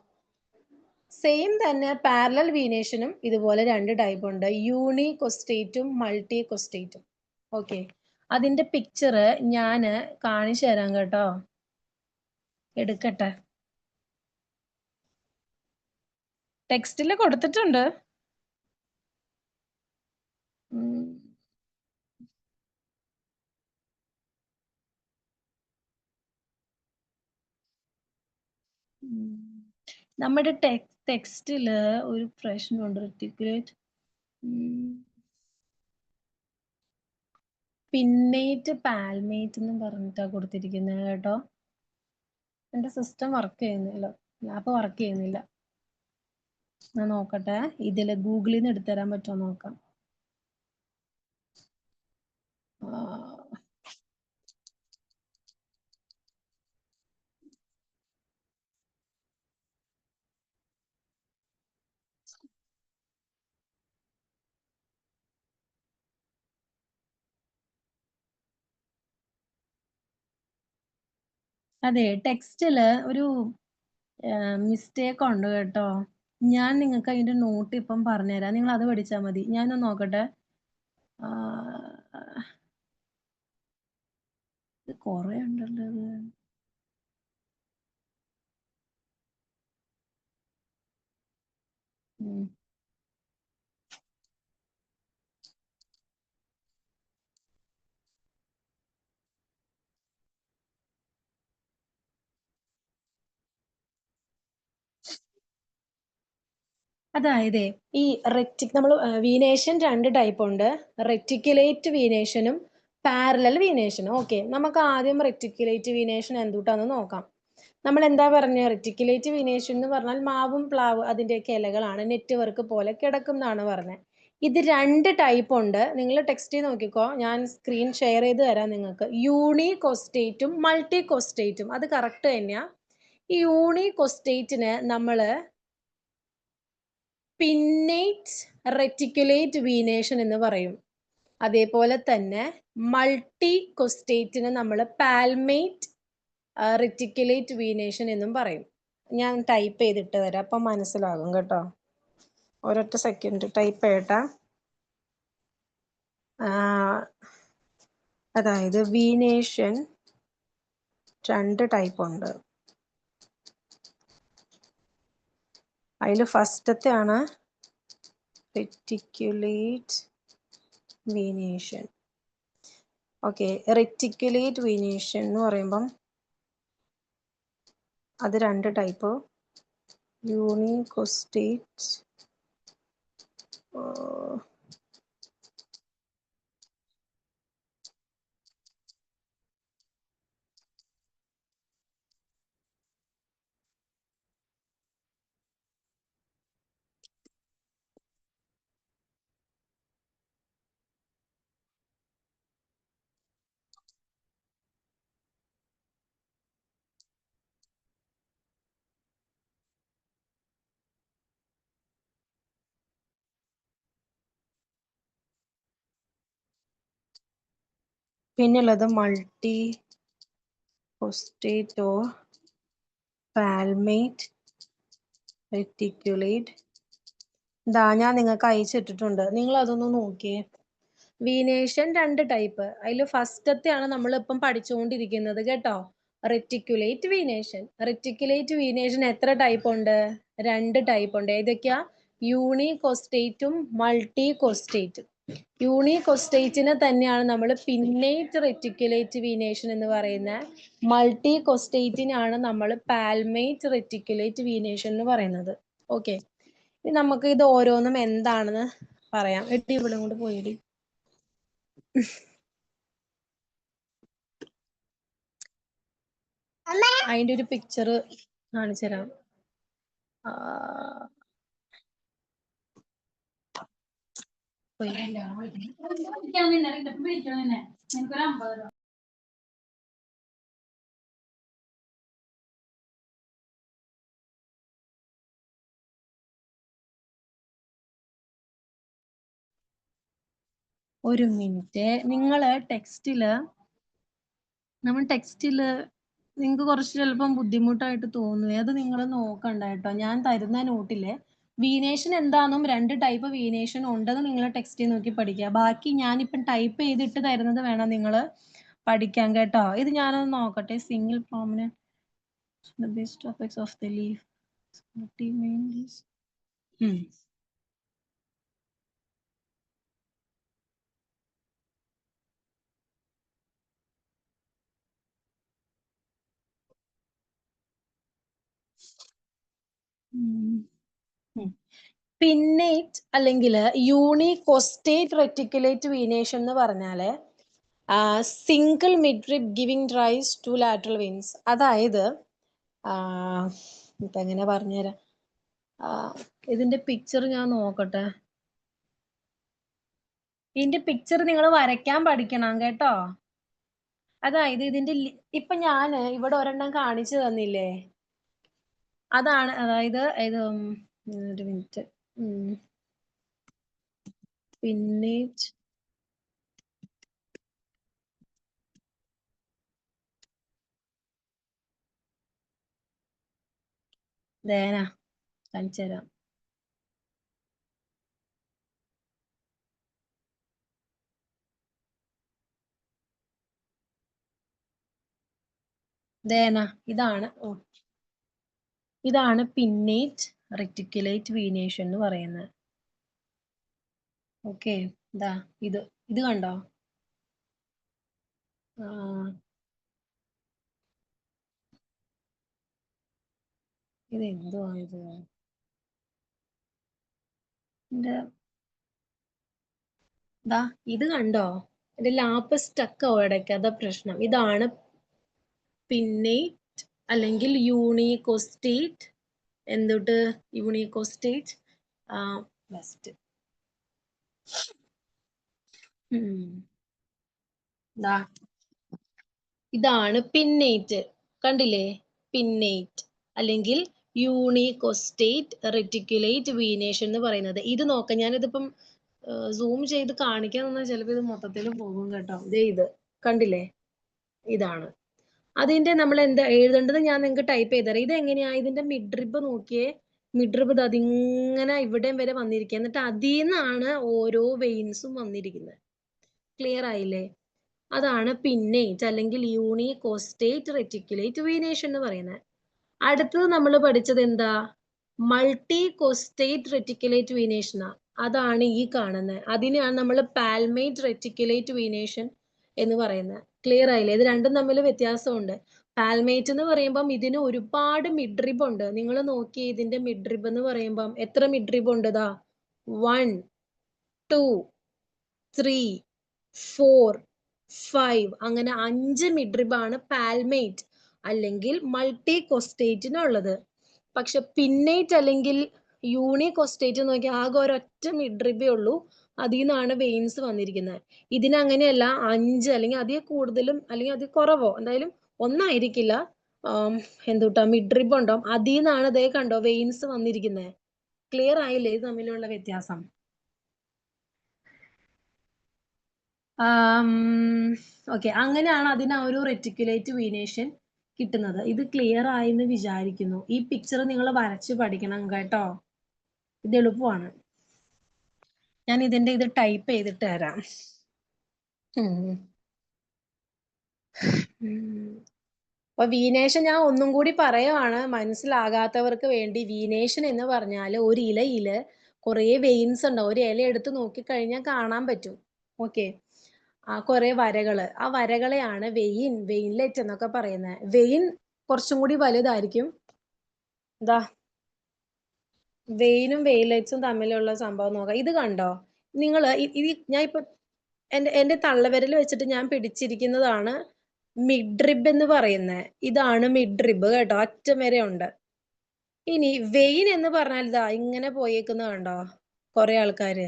സെയിം തന്നെ പാരലൽ വീനേഷനും ഇതുപോലെ രണ്ട് ടൈപ്പ് ഉണ്ട്, യൂണികോസ്റ്റേറ്റും മൾട്ടി കോസ്റ്റേറ്റും. ഓക്കെ, അതിന്റെ പിക്ചർ ഞാൻ കാണിച്ചു തരാം കേട്ടോ. എടുക്കട്ടെ, ടെക്സ്റ്റിൽ കൊടുത്തിട്ടുണ്ട്. നമ്മുടെ ടെക്സ്റ്റില് ഒരു പ്രശ്നമുണ്ട്. റെറ്റിക്കുലേറ്റ് പിന്നേറ്റ് പാൽമേറ്റ് എന്നും പറഞ്ഞിട്ടാ കൊടുത്തിരിക്കുന്നത് കേട്ടോ. എന്റെ സിസ്റ്റം വർക്ക് ചെയ്യുന്നില്ല, ലാപ്പ് വർക്ക് ചെയ്യുന്നില്ല. ഞാൻ നോക്കട്ടെ, ഇതില് ഗൂഗിളിൽ നിന്ന് എടുത്തു തരാൻ പറ്റുമോ നോക്കാം. അതെ, ടെക്സ്റ്റില് ഒരു മിസ്റ്റേക്ക് ഉണ്ട് കേട്ടോ. ഞാൻ നിങ്ങൾക്ക് അതിന്റെ നോട്ട് ഇപ്പം പറഞ്ഞുതരാം, നിങ്ങൾ അത് പഠിച്ചാൽ മതി. ഞാനൊന്ന് നോക്കട്ടെ. ഇത് കൊറേ ഉണ്ടല്ലോ ഇത്. അതായത് ഈ നമ്മൾ വീനേഷൻ 2 ടൈപ്പ് ഉണ്ട്. റെറ്റിക്കുലേറ്റ് വീനേഷനും പാരലൽ വീനേഷനും. ഓക്കെ, നമുക്ക് ആദ്യം റെറ്റിക്കുലേറ്റ് വീനേഷൻ എന്തുട്ടാന്ന് നോക്കാം. നമ്മൾ എന്താ പറഞ്ഞ, റെറ്റിക്കുലേറ്റ് വീനേഷൻ എന്ന് പറഞ്ഞാൽ മാവും പ്ലാവ് അതിന്റെയൊക്കെ ഇലകളാണ് നെറ്റ്വർക്ക് പോലെ കിടക്കുന്നതാണ് പറഞ്ഞത്. ഇത് 2 ടൈപ്പ് ഉണ്ട്. നിങ്ങൾ ടെക്സ്റ്റ് നോക്കിക്കോ, ഞാൻ സ്ക്രീൻ ഷെയർ ചെയ്ത് തരാം നിങ്ങൾക്ക്. യൂണികോസ്റ്റേറ്റും മൾട്ടികോസ്റ്റേറ്റും. അത് കറക്റ്റ് തന്നെയാ. ഈ യൂണികോസ്റ്റേറ്റിന് നമ്മള് പിന്നേറ്റ് റെറ്റിക്കുലേറ്റ് വീനേഷൻ എന്ന് പറയും. അതേപോലെ തന്നെ മൾട്ടി കൊസ്റ്റേറ്റിന് നമ്മൾ പാൽമേറ്റ് റെറ്റിക്കുലേറ്റ് വീനേഷൻ എന്നും പറയും. ഞാൻ ടൈപ്പ് ചെയ്തിട്ട് തരാം, അപ്പം മനസ്സിലാകും കേട്ടോ. ഒരൊറ്റ സെക്കൻഡ് ടൈപ്പ് ചെയ്യട്ടെ. അതായത് വീനേഷൻ 2 ടൈപ്പ് ഉണ്ട്. അതിൽ ഫസ്റ്റത്തെ ആണ് reticulate venation. Okay, reticulate venation എന്ന് പറയുമ്പം അത് 2 ടൈപ്പ്. യൂണികോസ്റ്റേറ്റ് പിന്നുള്ളത് മൾട്ടി കോസ്റ്റേറ്റ് ഓർ പാൽമേറ്റ് റെറ്റിക്കുലേറ്റ്. ഇതാ ഞാൻ നിങ്ങൾക്ക് അയച്ചിട്ടിട്ടുണ്ട്, നിങ്ങൾ അതൊന്ന് നോക്കിയേ. Venation 2 type. അതിൽ ഫസ്റ്റത്തെ ആണ് നമ്മൾ ഇപ്പം പഠിച്ചുകൊണ്ടിരിക്കുന്നത് കേട്ടോ, റെറ്റിക്കുലേറ്റ് വീനേഷൻ. റെറ്റിക്കുലേറ്റ് വീനേഷൻ എത്ര ടൈപ്പ് ഉണ്ട്? 2 ടൈപ്പ് ഉണ്ട്. ഏതൊക്കെയാ? യൂണികോസ്റ്റേറ്റും മൾട്ടി കോസ്റ്റേറ്റും. യൂണികോസ്റ്റേറ്റിനെ തന്നെയാണ് നമ്മൾ പിന്നേറ്റ് റെറ്റിക്കുലേറ്റ് വീനേഷൻ എന്ന് പറയുന്നത്. മൾട്ടി കോസ്റ്റേറ്റിനാണ് നമ്മൾ പാൽമേറ്റ് റെറ്റിക്കുലേറ്റ് വീനേഷൻ എന്ന് പറയുന്നത്. ഓക്കെ, നമുക്ക് ഇത് ഓരോന്നും എന്താണെന്ന് പറയാം. ഇവിടെ കൊണ്ട് പോയിടി. അതിന്റെ ഒരു പിക്ചർ കാണിച്ചു തരാം. ഒരു മിനിറ്റ്, നിങ്ങള് നമ്മൾ ടെക്സ്റ്റില് നിങ്ങൾക്ക് കുറച്ച് ചിലപ്പം ബുദ്ധിമുട്ടായിട്ട് തോന്നുവേ, അത് നിങ്ങൾ നോക്കണ്ട കേട്ടോ. ഞാൻ തരുന്ന നോട്ടില് വീനേഷൻ എന്താണെന്നും 2 ടൈപ്പ് വീനേഷൻ ഉണ്ടെന്ന് നിങ്ങൾ ടെക്സ്റ്റിൽ നോക്കി പഠിക്കുക. ബാക്കി ഞാനിപ്പം ടൈപ്പ് ചെയ്തിട്ട് തരുന്നത് വേണം നിങ്ങൾ പഠിക്കാൻ കേട്ടോ. ഇത് ഞാനൊന്ന് നോക്കട്ടെ. Single prominent base topics of the leaf. Pinnate അല്ലെങ്കിൽ യൂണികോസ്റ്റേറ്റ് റെറ്റിക്കുലേറ്റ് വീനേഷൻ എന്ന് പറഞ്ഞാല് single midrib giving rise to lateral veins. അതായത് ഇപ്പൊ എങ്ങനെ പറഞ്ഞുതരാം, ഇതിന്റെ പിക്ചർ ഞാൻ നോക്കട്ടെ. ഇതിന്റെ പിക്ചർ നിങ്ങൾ വരയ്ക്കാൻ പഠിക്കണം കേട്ടോ. അതായത് ഇതിന്റെ ഇപ്പൊ ഞാൻ ഇവിടെ ഒരെണ്ണം കാണിച്ചു തന്നില്ലേ, അതാണ്. അതായത് ഇത് ഒരു മിനിറ്റ്. പിന്നേറ്റ് ദേന കാണിച്ചു തരാം. ദേന ഇതാണ് പിന്നേറ്റ് റെറ്റിക്കുലേറ്റ് വീനേഷൻ എന്ന് പറയുന്നത്. ഓക്കെ, ഇതാ ഇത് കണ്ടോ? ഇത് എന്തുവാ ഇത്? ഇത് കണ്ടോ? എന്റെ ലാപ്പ് സ്റ്റക്ക് ഇടയ്ക്ക്, അതാ പ്രശ്നം. ഇതാണ് പിന്നേറ്റ് അല്ലെങ്കിൽ യൂണികോസ്റ്റേറ്റ്. എന്തുട്ട് യൂണികോസ്റ്റേറ്റ് ബെസ്റ്റ്. ഇതാണ് പിന്നേറ്റ്. കണ്ടില്ലേ? പിന്നേറ്റ് അല്ലെങ്കിൽ യൂണികോസ്റ്റേറ്റ് റെറ്റിക്കുലേറ്റ് വീനേഷൻ എന്ന് പറയുന്നത്. ഇത് നോക്കാം, ഞാനിതിപ്പം സൂം ചെയ്ത് കാണിക്കാൻ തന്നാൽ ചിലപ്പോൾ ഇത് മൊത്തത്തിൽ പോകും കേട്ടോ. ഇത് കണ്ടില്ലേ? ഇതാണ് അതിന്റെ നമ്മൾ എന്താ എഴുതേണ്ടത്, ഞാൻ നിങ്ങൾക്ക് ടൈപ്പ് ചെയ്തുതരാം. ഇത് എങ്ങനെയാ? ഇതിന്റെ മിഡ്രിബ് നോക്കിയേ. മിഡ്രിബ് അതിങ്ങനെ ഇവിടെയും വരെ വന്നിരിക്കുക, എന്നിട്ട് അതിൽ നിന്നാണ് ഓരോ വെയിൻസും വന്നിരിക്കുന്നത്. ക്ലിയർ ആയില്ലേ? അതാണ് പിന്നേറ്റ് അല്ലെങ്കിൽ യൂണികോസ്റ്റേറ്റ് റെറ്റിക്കുലേറ്റ് വീനേഷൻ എന്ന് പറയുന്നത്. അടുത്തത് നമ്മൾ പഠിച്ചത് എന്താ? മൾട്ടി കോസ്റ്റേറ്റ് റെറ്റിക്കുലേറ്റ് വീനേഷനാ. അതാണ് ഈ കാണുന്നത്. അതിനെയാണ് നമ്മൾ പാൽമേറ്റ് റെറ്റിക്കുലേറ്റ് വീനേഷൻ എന്ന് പറയുന്നത്. ക്ലിയർ ആയില്ലേ? ഇത് രണ്ടും തമ്മിൽ വ്യത്യാസമുണ്ട്. പാൽമേറ്റ് എന്ന് പറയുമ്പം ഇതിന് ഒരുപാട് മിഡ്രിബ് ഉണ്ട്. നിങ്ങൾ നോക്കിയേ, ഇതിന്റെ മിഡ്രിബ് എന്ന് പറയുമ്പം എത്ര മിഡ്രിബ് ഉണ്ട്? 1 2 3 4 5 അങ്ങനെ 5 മിഡ്രിബാണ് പാൽമേറ്റ് അല്ലെങ്കിൽ മൾട്ടി കോസ്റ്റേറ്റിനുള്ളത്. പക്ഷെ പിന്നേറ്റ് അല്ലെങ്കിൽ യൂണികോസ്റ്റേറ്റ് നോക്കിയാൽ ആകെ ഒരൊറ്റ മിഡ്രിബേ ഉള്ളൂ. അതിൽ നിന്നാണ് വെയിൻസ് വന്നിരിക്കുന്നത്. ഇതിനങ്ങനെയല്ല, 5 അല്ലെങ്കിൽ അതിൽ കൂടുതലും അല്ലെങ്കിൽ അതിൽ കുറവോ എന്തായാലും ഒന്നായിരിക്കില്ല, മിഡ്രിബ് ഉണ്ടാവും. അതിൽ നിന്നാണ് അതേ കണ്ടോ വെയിൻസ് വന്നിരിക്കുന്നത്. ക്ലിയർ ആയില്ലേ ഇത് തമ്മിലുള്ള വ്യത്യാസം? ഓക്കെ, അങ്ങനെയാണ് അതിന് ഒരു റെറ്റിക്കുലേറ്റ് വീനേഷൻ കിട്ടുന്നത്. ഇത് ക്ലിയർ ആയെന്ന് വിചാരിക്കുന്നു. ഈ പിക്ചർ നിങ്ങൾ വരച്ച് പഠിക്കണം കേട്ടോ. ഇത് എളുപ്പമാണ്. ഞാൻ ഇതിന്റെ ഇത് ടൈപ്പ് ചെയ്തിട്ട് തരാം. അപ്പൊ വീനേഷൻ ഞാൻ ഒന്നും കൂടി പറയുവാണ് മനസ്സിലാകാത്തവർക്ക് വേണ്ടി. വീനേഷൻ എന്ന് പറഞ്ഞാൽ ഒരു ഇലയില് കുറെ വെയിൻസ് ഉണ്ടാവും. ഒരു ഇല എടുത്ത് നോക്കിക്കഴിഞ്ഞാൽ കാണാൻ പറ്റും. ഓക്കെ, കുറെ വരകള്, ആ വരകളെയാണ് വെയിൻലെറ്റ് എന്നൊക്കെ പറയുന്നത്. വെയിൻ കുറച്ചും കൂടി വലുതായിരിക്കും. വെയിനും വെയിൻലെറ്റ്സും തമ്മിലുള്ള സംഭവം നോക്കാം. ഇത് കണ്ടോ നിങ്ങൾ? ഞാൻ ഇപ്പൊ എന്റെ തള്ളവിരൽ വെച്ചിട്ട് ഞാൻ പിടിച്ചിരിക്കുന്നതാണ് മിഡ്രിബ് എന്ന് പറയുന്നത്. ഇതാണ് മിഡ്രിബ് കേട്ടോ, അറ്റം വരെ ഉണ്ട്. ഇനി വെയിൻ എന്ന് പറഞ്ഞാൽ ഇതാ ഇങ്ങനെ പോയേക്കുന്നത് കണ്ടോ? കുറെ ആൾക്കാര്,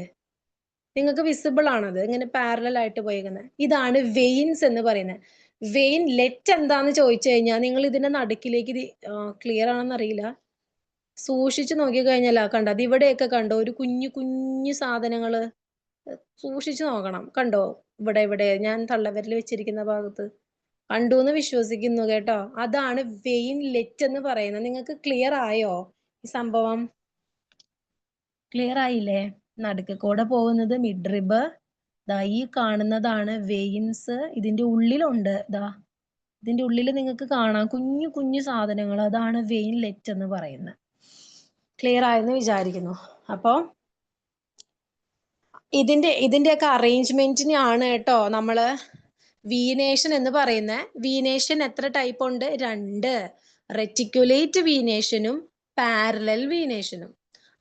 നിങ്ങൾക്ക് വിസിബിൾ ആണത്, ഇങ്ങനെ പാരലൽ ആയിട്ട് പോയേക്കുന്നത്. ഇതാണ് വെയിൻസ് എന്ന് പറയുന്നത്. വെയിൻ ലെറ്റ് എന്താന്ന് ചോദിച്ചു കഴിഞ്ഞാൽ നിങ്ങൾ ഇതിന്റെ നടുക്കിലേക്ക്, ക്ലിയർ ആണെന്ന് അറിയില്ല, സൂക്ഷിച്ചു നോക്കി കഴിഞ്ഞാൽ കണ്ടോ, അത് ഇവിടെയൊക്കെ കണ്ടോ ഒരു കുഞ്ഞു കുഞ്ഞു സാധനങ്ങള്. സൂക്ഷിച്ചു നോക്കണം. കണ്ടോ? ഇവിടെ ഞാൻ തള്ളവിരൽ വെച്ചിരിക്കുന്ന ഭാഗത്ത് കണ്ടു എന്ന് വിശ്വസിക്കുന്നു കേട്ടോ. അതാണ് വെയിൻ ലെറ്റ് എന്ന് പറയുന്നത്. നിങ്ങൾക്ക് ക്ലിയർ ആയോ ഈ സംഭവം? ക്ലിയർ ആയില്ലേ? നടുക്ക് കൂടെ പോകുന്നത് മിഡ്രിബ്. ഈ കാണുന്നതാണ് വെയിൻസ്. ഇതിന്റെ ഉള്ളിലുണ്ട്, ഇതിന്റെ ഉള്ളിൽ നിങ്ങൾക്ക് കാണാം കുഞ്ഞു കുഞ്ഞു സാധനങ്ങൾ. അതാണ് വെയിൻ ലെറ്റ് എന്ന് പറയുന്നത്. ക്ലിയർ ആയെന്ന് വിചാരിക്കുന്നു. അപ്പോ ഇതിന്റെയൊക്കെ അറേഞ്ച്മെന്റിനാണ് കേട്ടോ നമ്മള് വീനേഷൻ എന്ന് പറയുന്നത്. വീനേഷൻ എത്ര ടൈപ്പ് ഉണ്ട്? 2. റെറ്റിക്കുലേറ്റ് വീനേഷനും പാരലൽ വീനേഷനും.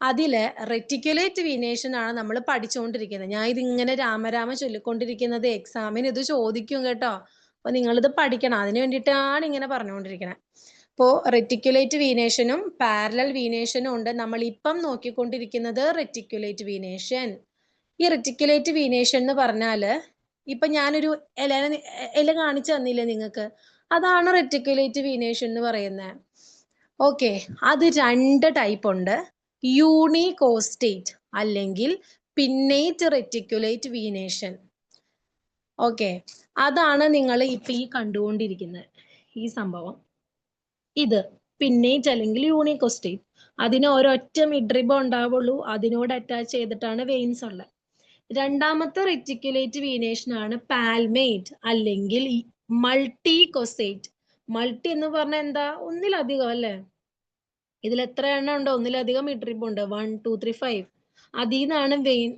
അതില് റെറ്റിക്കുലേറ്റ് വീനേഷൻ ആണ് നമ്മൾ പഠിച്ചുകൊണ്ടിരിക്കുന്നത്. ഞാൻ ഇതിങ്ങനെ രാമരാമ ചൊല്ലിക്കൊണ്ടിരിക്കുന്നത് എക്സാമിന് ഇത് ചോദിക്കും കേട്ടോ. അപ്പൊ നിങ്ങളിത് പഠിക്കണം, അതിന് വേണ്ടിയിട്ടാണ് ഇങ്ങനെ പറഞ്ഞുകൊണ്ടിരിക്കുന്നത്. അപ്പോൾ റെറ്റിക്കുലേറ്റ് വീനേഷനും പാരലൽ വീനേഷനും ഉണ്ട്. നമ്മൾ ഇപ്പം നോക്കിക്കൊണ്ടിരിക്കുന്നത് റെറ്റിക്കുലേറ്റ് വീനേഷൻ. ഈ റെറ്റിക്കുലേറ്റ് വീനേഷൻ എന്ന് പറഞ്ഞാല് ഇപ്പൊ ഞാനൊരു ഇല കാണിച്ചു തന്നില്ലേ നിങ്ങൾക്ക്, അതാണ് റെറ്റിക്കുലേറ്റ് വീനേഷൻ എന്ന് പറയുന്നത്. ഓക്കെ, അത് 2 ടൈപ്പ് ഉണ്ട്. യൂണികോസ്റ്റേറ്റ് അല്ലെങ്കിൽ പിന്നേറ്റ് റെറ്റിക്കുലേറ്റ് വീനേഷൻ. ഓക്കെ, അതാണ് നിങ്ങൾ ഇപ്പൊ ഈ കണ്ടുകൊണ്ടിരിക്കുന്നത് ഈ സംഭവം. ഇത് പിന്നേറ്റ് അല്ലെങ്കിൽ യൂണികോസ്റ്റേറ്റ്. അതിന് ഒരൊറ്റ മിഡ്രിബ് ഉണ്ടാവുള്ളൂ, അതിനോട് അറ്റാച്ച് ചെയ്തിട്ടാണ് വെയിൻസ് ഉള്ളത്. രണ്ടാമത്തെ റെറ്റിക്കുലേറ്റ് വീനേഷൻ ആണ് പാൽമേറ്റ് അല്ലെങ്കിൽ മൾട്ടി കോസ്റ്റേറ്റ്. മൾട്ടി എന്ന് പറഞ്ഞാൽ എന്താ, ഒന്നിലധികം അല്ലേ. ഇതിൽ എത്ര എണ്ണം ഉണ്ട്, ഒന്നിലധികം മിഡ്രിബ് ഉണ്ട്, 1 2 3 5. അതിൽ നിന്നാണ്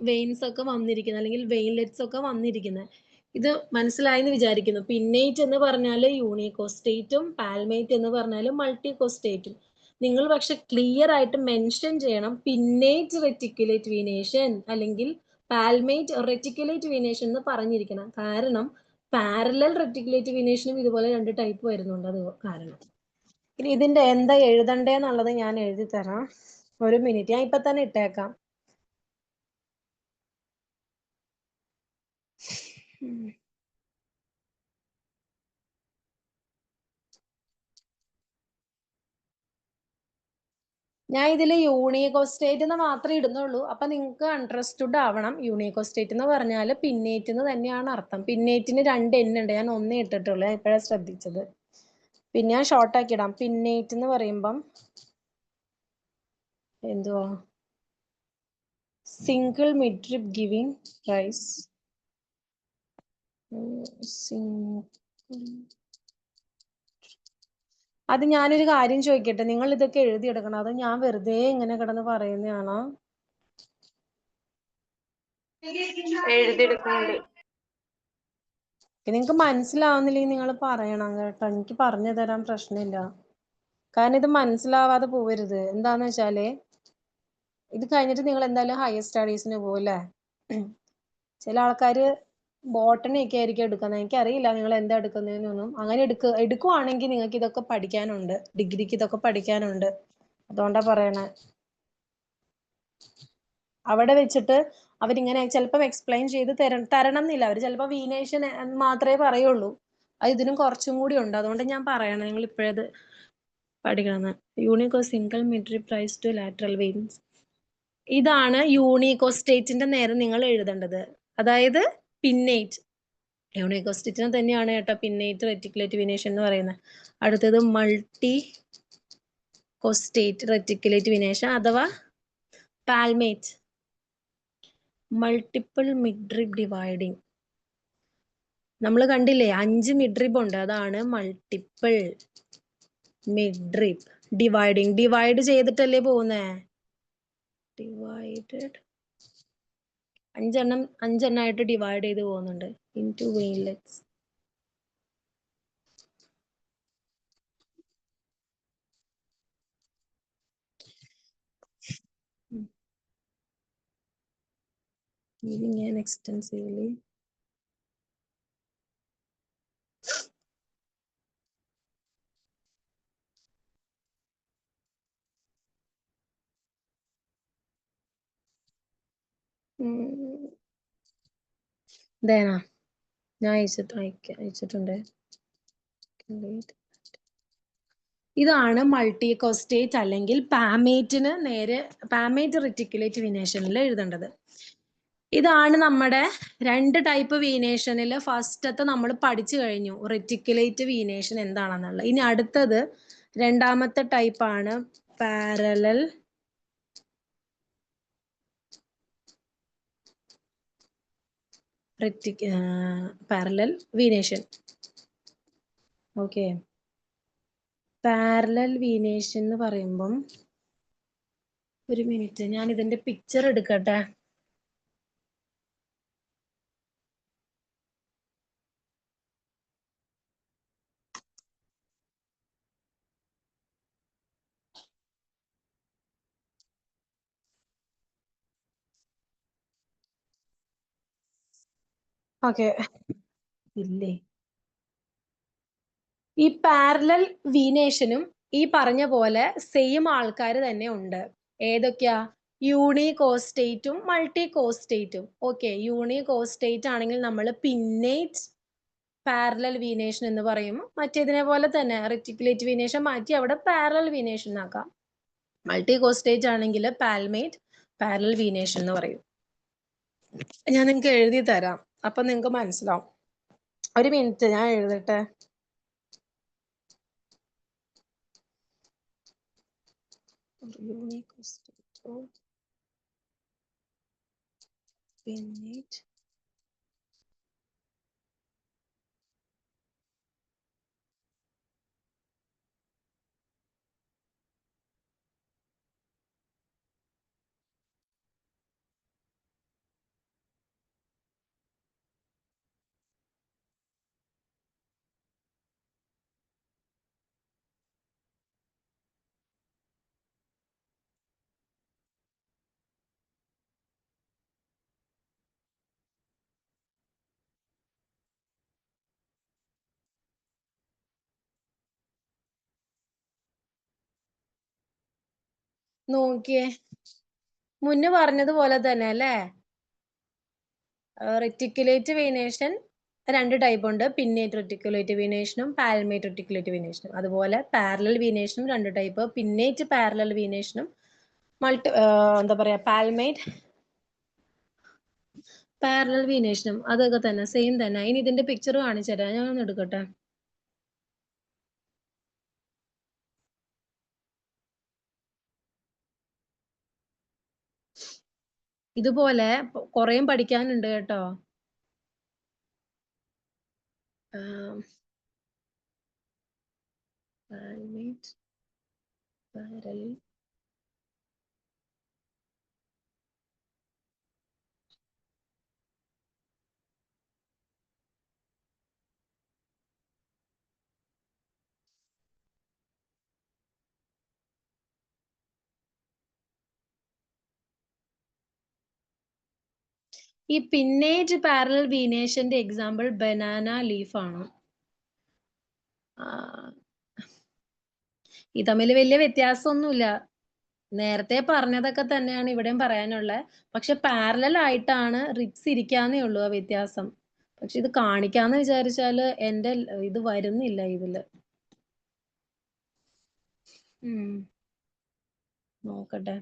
വെയിൻസ് ഒക്കെ വന്നിരിക്കുന്നത് അല്ലെങ്കിൽ വെയിൻലെറ്റ്സ് ഒക്കെ വന്നിരിക്കുന്നത്. ഇത് മനസ്സിലായെന്ന് വിചാരിക്കുന്നു. പിന്നേറ്റ് എന്ന് പറഞ്ഞാൽ യൂണികോസ്റ്റേറ്റും പാൽമേറ്റ് എന്ന് പറഞ്ഞാൽ മൾട്ടി കോസ്റ്റേറ്റും. നിങ്ങൾ പക്ഷെ ക്ലിയർ ആയിട്ട് മെൻഷൻ ചെയ്യണം പിന്നേറ്റ് റെറ്റിക്കുലേറ്റ് വീനേഷൻ അല്ലെങ്കിൽ പാൽമേറ്റ് റെറ്റിക്കുലേറ്റ് വീനേഷൻ എന്ന് പറഞ്ഞിരിക്കണം. കാരണം പാരലൽ റെറ്റിക്കുലേറ്റ് വീനേഷനും ഇതുപോലെ 2 ടൈപ്പ് വരുന്നുണ്ട്. അത് കാരണം ഇനി ഇതിന്റെ എന്താ എഴുതണ്ടേന്നുള്ളത് ഞാൻ എഴുതി തരാം. ഒരു മിനിറ്റ്, ഞാൻ ഇപ്പൊ തന്നെ ഇട്ടേക്കാം. ഞാൻ ഇതിൽ യൂണികോസ്റ്റേറ്റ് എന്ന് മാത്രമേ ഇടുന്നുള്ളൂ. അപ്പൊ നിങ്ങൾക്ക് അണ്ടർസ്റ്റുഡ് ആവണം. യൂണികോസ്റ്റേറ്റ് എന്ന് പറഞ്ഞാൽ പിന്നേറ്റ് എന്ന് തന്നെയാണ് അർത്ഥം. പിന്നേറ്റിന് 2 N ഉണ്ട്, ഞാൻ 1 ഇട്ടിട്ടുള്ളൂ, ഇപ്പോഴാണ് ശ്രദ്ധിച്ചത്. പിന്നെ ഞാൻ ഷോർട്ടാക്കി ഇടാം. പിന്നേറ്റ് എന്ന് പറയുമ്പം എന്തുവാ, സിംഗിൾ മിഡ്രിബ് ഗിവിംഗ് റൈസ്. അത് ഞാനൊരു കാര്യം ചോദിക്കട്ടെ, നിങ്ങൾ ഇതൊക്കെ എഴുതിയെടുക്കണം, അത് ഞാൻ വെറുതെ ഇങ്ങനെ കിടന്ന് പറയുന്നതാണോ? നിങ്ങൾക്ക് മനസ്സിലാവുന്നില്ലെങ്കിൽ നിങ്ങൾ പറയണം കേട്ടോ, എനിക്ക് പറഞ്ഞു തരാൻ പ്രശ്നമില്ല. കാരണം ഇത് മനസ്സിലാവാതെ പോവരുത്. എന്താന്ന് വെച്ചാല് ഇത് കഴിഞ്ഞിട്ട് നിങ്ങൾ എന്തായാലും ഹയർ സ്റ്റഡീസിന് പോവല്ലേ. ചില ആൾക്കാര് ബോട്ടണി ഒക്കെ ആയിരിക്കും എടുക്കുന്നത്, എനിക്കറിയില്ല നിങ്ങൾ എന്താ എടുക്കുന്നതിനൊന്നും. അങ്ങനെ എടുക്കുവാണെങ്കിൽ നിങ്ങൾക്ക് ഇതൊക്കെ പഠിക്കാനുണ്ട്, ഡിഗ്രിക്ക് ഇതൊക്കെ പഠിക്കാനുണ്ട്. അതുകൊണ്ടാ പറയണേ. അവിടെ വെച്ചിട്ട് അവരിങ്ങനെ ചിലപ്പോൾ എക്സ്പ്ലെയിൻ ചെയ്ത് തരണം എന്നില്ല. അവർ ചിലപ്പോൾ വീനേഷൻ മാത്രമേ പറയുള്ളൂ. അത് ഇതിനും കുറച്ചും കൂടി ഉണ്ട്. അതുകൊണ്ട് ഞാൻ പറയണം, നിങ്ങൾ ഇപ്പോഴത് പഠിക്കണം. യൂണികോ single midrib rise to lateral veins. ഇതാണ് യൂണികോസ്റ്റേറ്റിന്റെ നേരെ നിങ്ങൾ എഴുതേണ്ടത്. അതായത് പിന്നേറ്റ്, യൂണികോസ്റ്റേറ്റിനെ തന്നെയാണ് കേട്ടോ പിന്നേറ്റ് റെറ്റിക്കുലേറ്റ് വീനേഷൻ എന്ന് പറയുന്നത്. അടുത്തത് മൾട്ടി കോസ്റ്റേറ്റ് റെറ്റിക്കുലേറ്റ് വീനേഷൻ അഥവാ പാൽമേറ്റ്, മൾട്ടിപ്പിൾ മിഡ്രിബ് ഡിവൈഡിങ്. നമ്മൾ കണ്ടില്ലേ 5 മിഡ്രിബ് ഉണ്ട്, അതാണ് മൾട്ടിപ്പിൾ മിഡ്രിബ് ഡിവൈഡിങ്. ഡിവൈഡ് ചെയ്തിട്ടല്ലേ പോകുന്നേ, ഡിവൈഡഡ് 5 ഡിവൈഡ് ചെയ്ത് പോകുന്നുണ്ട് into veinlets. Giving an extensively ദേനാ ഞാൻ അയച്ചിട്ടുണ്ട്. ഇതാണ് മൾട്ടി കോസ്റ്റേറ്റ് അല്ലെങ്കിൽ പാമേറ്റിന് നേരെ പാമേറ്റ് റെറ്റിക്കുലേറ്റ് വീനേഷനിൽ എഴുതേണ്ടത്. ഇതാണ് നമ്മുടെ 2 ടൈപ്പ് വീനേഷനിൽ ഫസ്റ്റത്തെ നമ്മൾ പഠിച്ചു കഴിഞ്ഞു, റെറ്റിക്കുലേറ്റ് വീനേഷൻ എന്താണെന്നുള്ളത്. ഇനി അടുത്തത് രണ്ടാമത്തെ ടൈപ്പാണ് parallel parallel venation. Okay, parallel venation എന്ന് പറയുമ്പം ഒരു മിനിറ്റ് ഞാൻ ഇതിന്റെ പിക്ചർ എടുക്കട്ടെ. ഓക്കെ ഇല്ലേ ഈ പാരലൽ വീനേഷനും ഈ പറഞ്ഞ പോലെ സെയിം ആൾക്കാർ തന്നെ ഉണ്ട്. ഏതൊക്കെയാ? യൂണികോസ്റ്റേറ്റും മൾട്ടി കോസ്റ്റേറ്റും. ഓക്കെ, യൂണികോസ്റ്റേറ്റ് ആണെങ്കിൽ നമ്മൾ പിന്നേറ്റ് പാരലൽ വീനേഷൻ എന്ന് പറയും. മറ്റേതിനെ പോലെ തന്നെ റെറ്റിക്കുലേറ്റ് വീനേഷൻ മാറ്റി അവിടെ പാരലൽ വീനേഷൻ ആക്കാം. മൾട്ടി കോസ്റ്റേറ്റ് ആണെങ്കിൽ പാൽമേറ്റ് പാരലൽ വീനേഷൻ എന്ന് പറയും. ഞാൻ നിങ്ങൾക്ക് എഴുതി തരാം, അപ്പൊ നിങ്ങൾക്ക് മനസ്സിലാവും. ഒരു മിനിറ്റ് ഞാൻ എഴുതട്ടെ. യൂണികോസ്റ്റേറ്റോ പിന്നേറ്റ് നോക്കിയേ, മുന്നേ പറഞ്ഞതുപോലെ തന്നെ അല്ലേ? റെറ്റിക്കുലേറ്റ് വീനേഷൻ രണ്ട് ടൈപ്പ് ഉണ്ട്, പിന്നേറ്റ് റെറ്റിക്കുലേറ്റ് വീനേഷനും പാൽമേറ്റ് റെറ്റിക്കുലേറ്റ് വീനേഷനും. അതുപോലെ പാരലൽ വീനേഷനും രണ്ട് ടൈപ്പ്, പിന്നേറ്റ് പാരലൽ വീനേഷനും എന്താ പറയാ പാൽമേറ്റ് പാരലൽ വീനേഷനും. അതൊക്കെ തന്നെ സെയിം തന്നെ. ഇനി ഇതിന്റെ പിക്ചർ കാണിച്ചു തരാം, ഞാൻ ഒന്ന് എടുക്കട്ടെ. ഇതുപോലെ കുറേം പഠിക്കാനുണ്ട് കേട്ടോ. പാൽമേറ്റ് പാരലൽ ഈ പിന്നേറ്റ് പാരലൽ വീനേഷന്റെ എക്സാമ്പിൾ ബനാന ലീഫ് ആണ്. ഈ തമ്മിൽ വലിയ വ്യത്യാസമൊന്നുമില്ല, നേരത്തെ പറഞ്ഞതൊക്കെ തന്നെയാണ് ഇവിടെയും പറയാനുള്ളത്. പക്ഷെ പാരലൽ ആയിട്ടാണ് റിപ്സ് ഇരിക്കാന്നേ ഉള്ളൂ ആ വ്യത്യാസം. പക്ഷെ ഇത് കാണിക്കാന്ന് വിചാരിച്ചാല് എന്റെ ഇത് വരുന്നില്ല ഇതില്. നോക്കട്ടെ.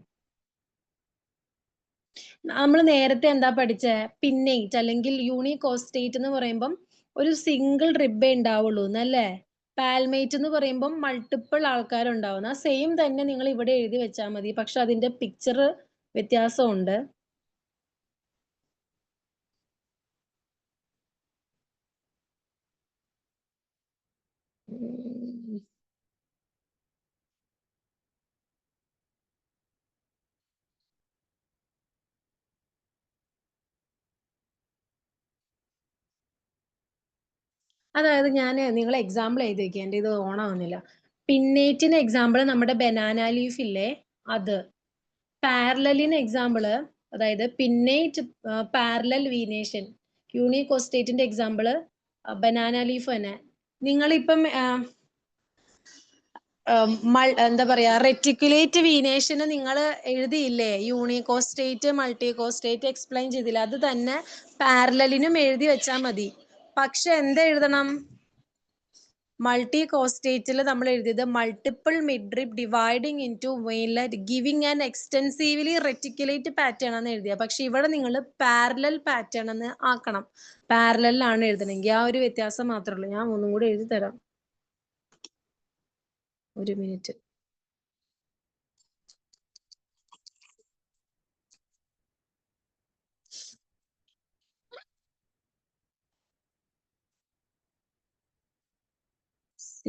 നമ്മൾ നേരത്തെ എന്താ പഠിച്ചേ? പിന്നേറ്റ് അല്ലെങ്കിൽ യൂണികോസ്റ്റേറ്റ് എന്ന് പറയുമ്പം ഒരു സിംഗിൾ റിബേ ഉണ്ടാവുള്ളൂ എന്നല്ലേ? പാൽമേറ്റ് എന്ന് പറയുമ്പം മൾട്ടിപ്പിൾ ആൾക്കാരുണ്ടാവുന്ന സെയിം തന്നെ നിങ്ങൾ ഇവിടെ എഴുതി വെച്ചാൽ മതി. പക്ഷെ അതിന്റെ പിക്ചർ വ്യത്യാസമുണ്ട്. അതായത് ഞാൻ നിങ്ങൾ എക്സാമ്പിൾ എഴുതി വെക്കുക, എൻ്റെ ഇത് ഓൺ ആവുന്നില്ല. പിന്നേറ്റിന് എക്സാമ്പിൾ നമ്മുടെ ബനാന ലീഫ് ഇല്ലേ, അത്. പാരലലിന് എക്സാമ്പിള് അതായത് പിന്നേറ്റ് പാരലൽ വീനേഷൻ. യൂണികോസ്റ്റേറ്റിന്റെ എക്സാമ്പിള് ബനാന ലീഫ് തന്നെ. നിങ്ങളിപ്പം എന്താ പറയാ റെറ്റിക്കുലേറ്റ് വീനേഷന് നിങ്ങൾ എഴുതിയില്ലേ? യൂണികോസ്റ്റേറ്റ് മൾട്ടികോസ്റ്റേറ്റ് എക്സ്പ്ലെയിൻ ചെയ്തില്ല, അത് തന്നെ പാരലലിനും എഴുതി വെച്ചാൽ മതി. പക്ഷെ എന്താ എഴുതണം? മൾട്ടി കോസ്റ്റേറ്റിൽ നമ്മൾ എഴുതിയത് multiple midrib dividing into veinlet giving an extensively reticulate pattern എന്ന് എഴുതിയ. പക്ഷെ ഇവിടെ നിങ്ങൾ പാരലൽ പാറ്റേൺ എന്ന് ആക്കണം. പാരലലിലാണ് എഴുതണമെങ്കിൽ. ആ ഒരു വ്യത്യാസം മാത്രമേ ഉള്ളൂ. ഞാൻ ഒന്നും കൂടി എഴുതി തരാം, ഒരു minute.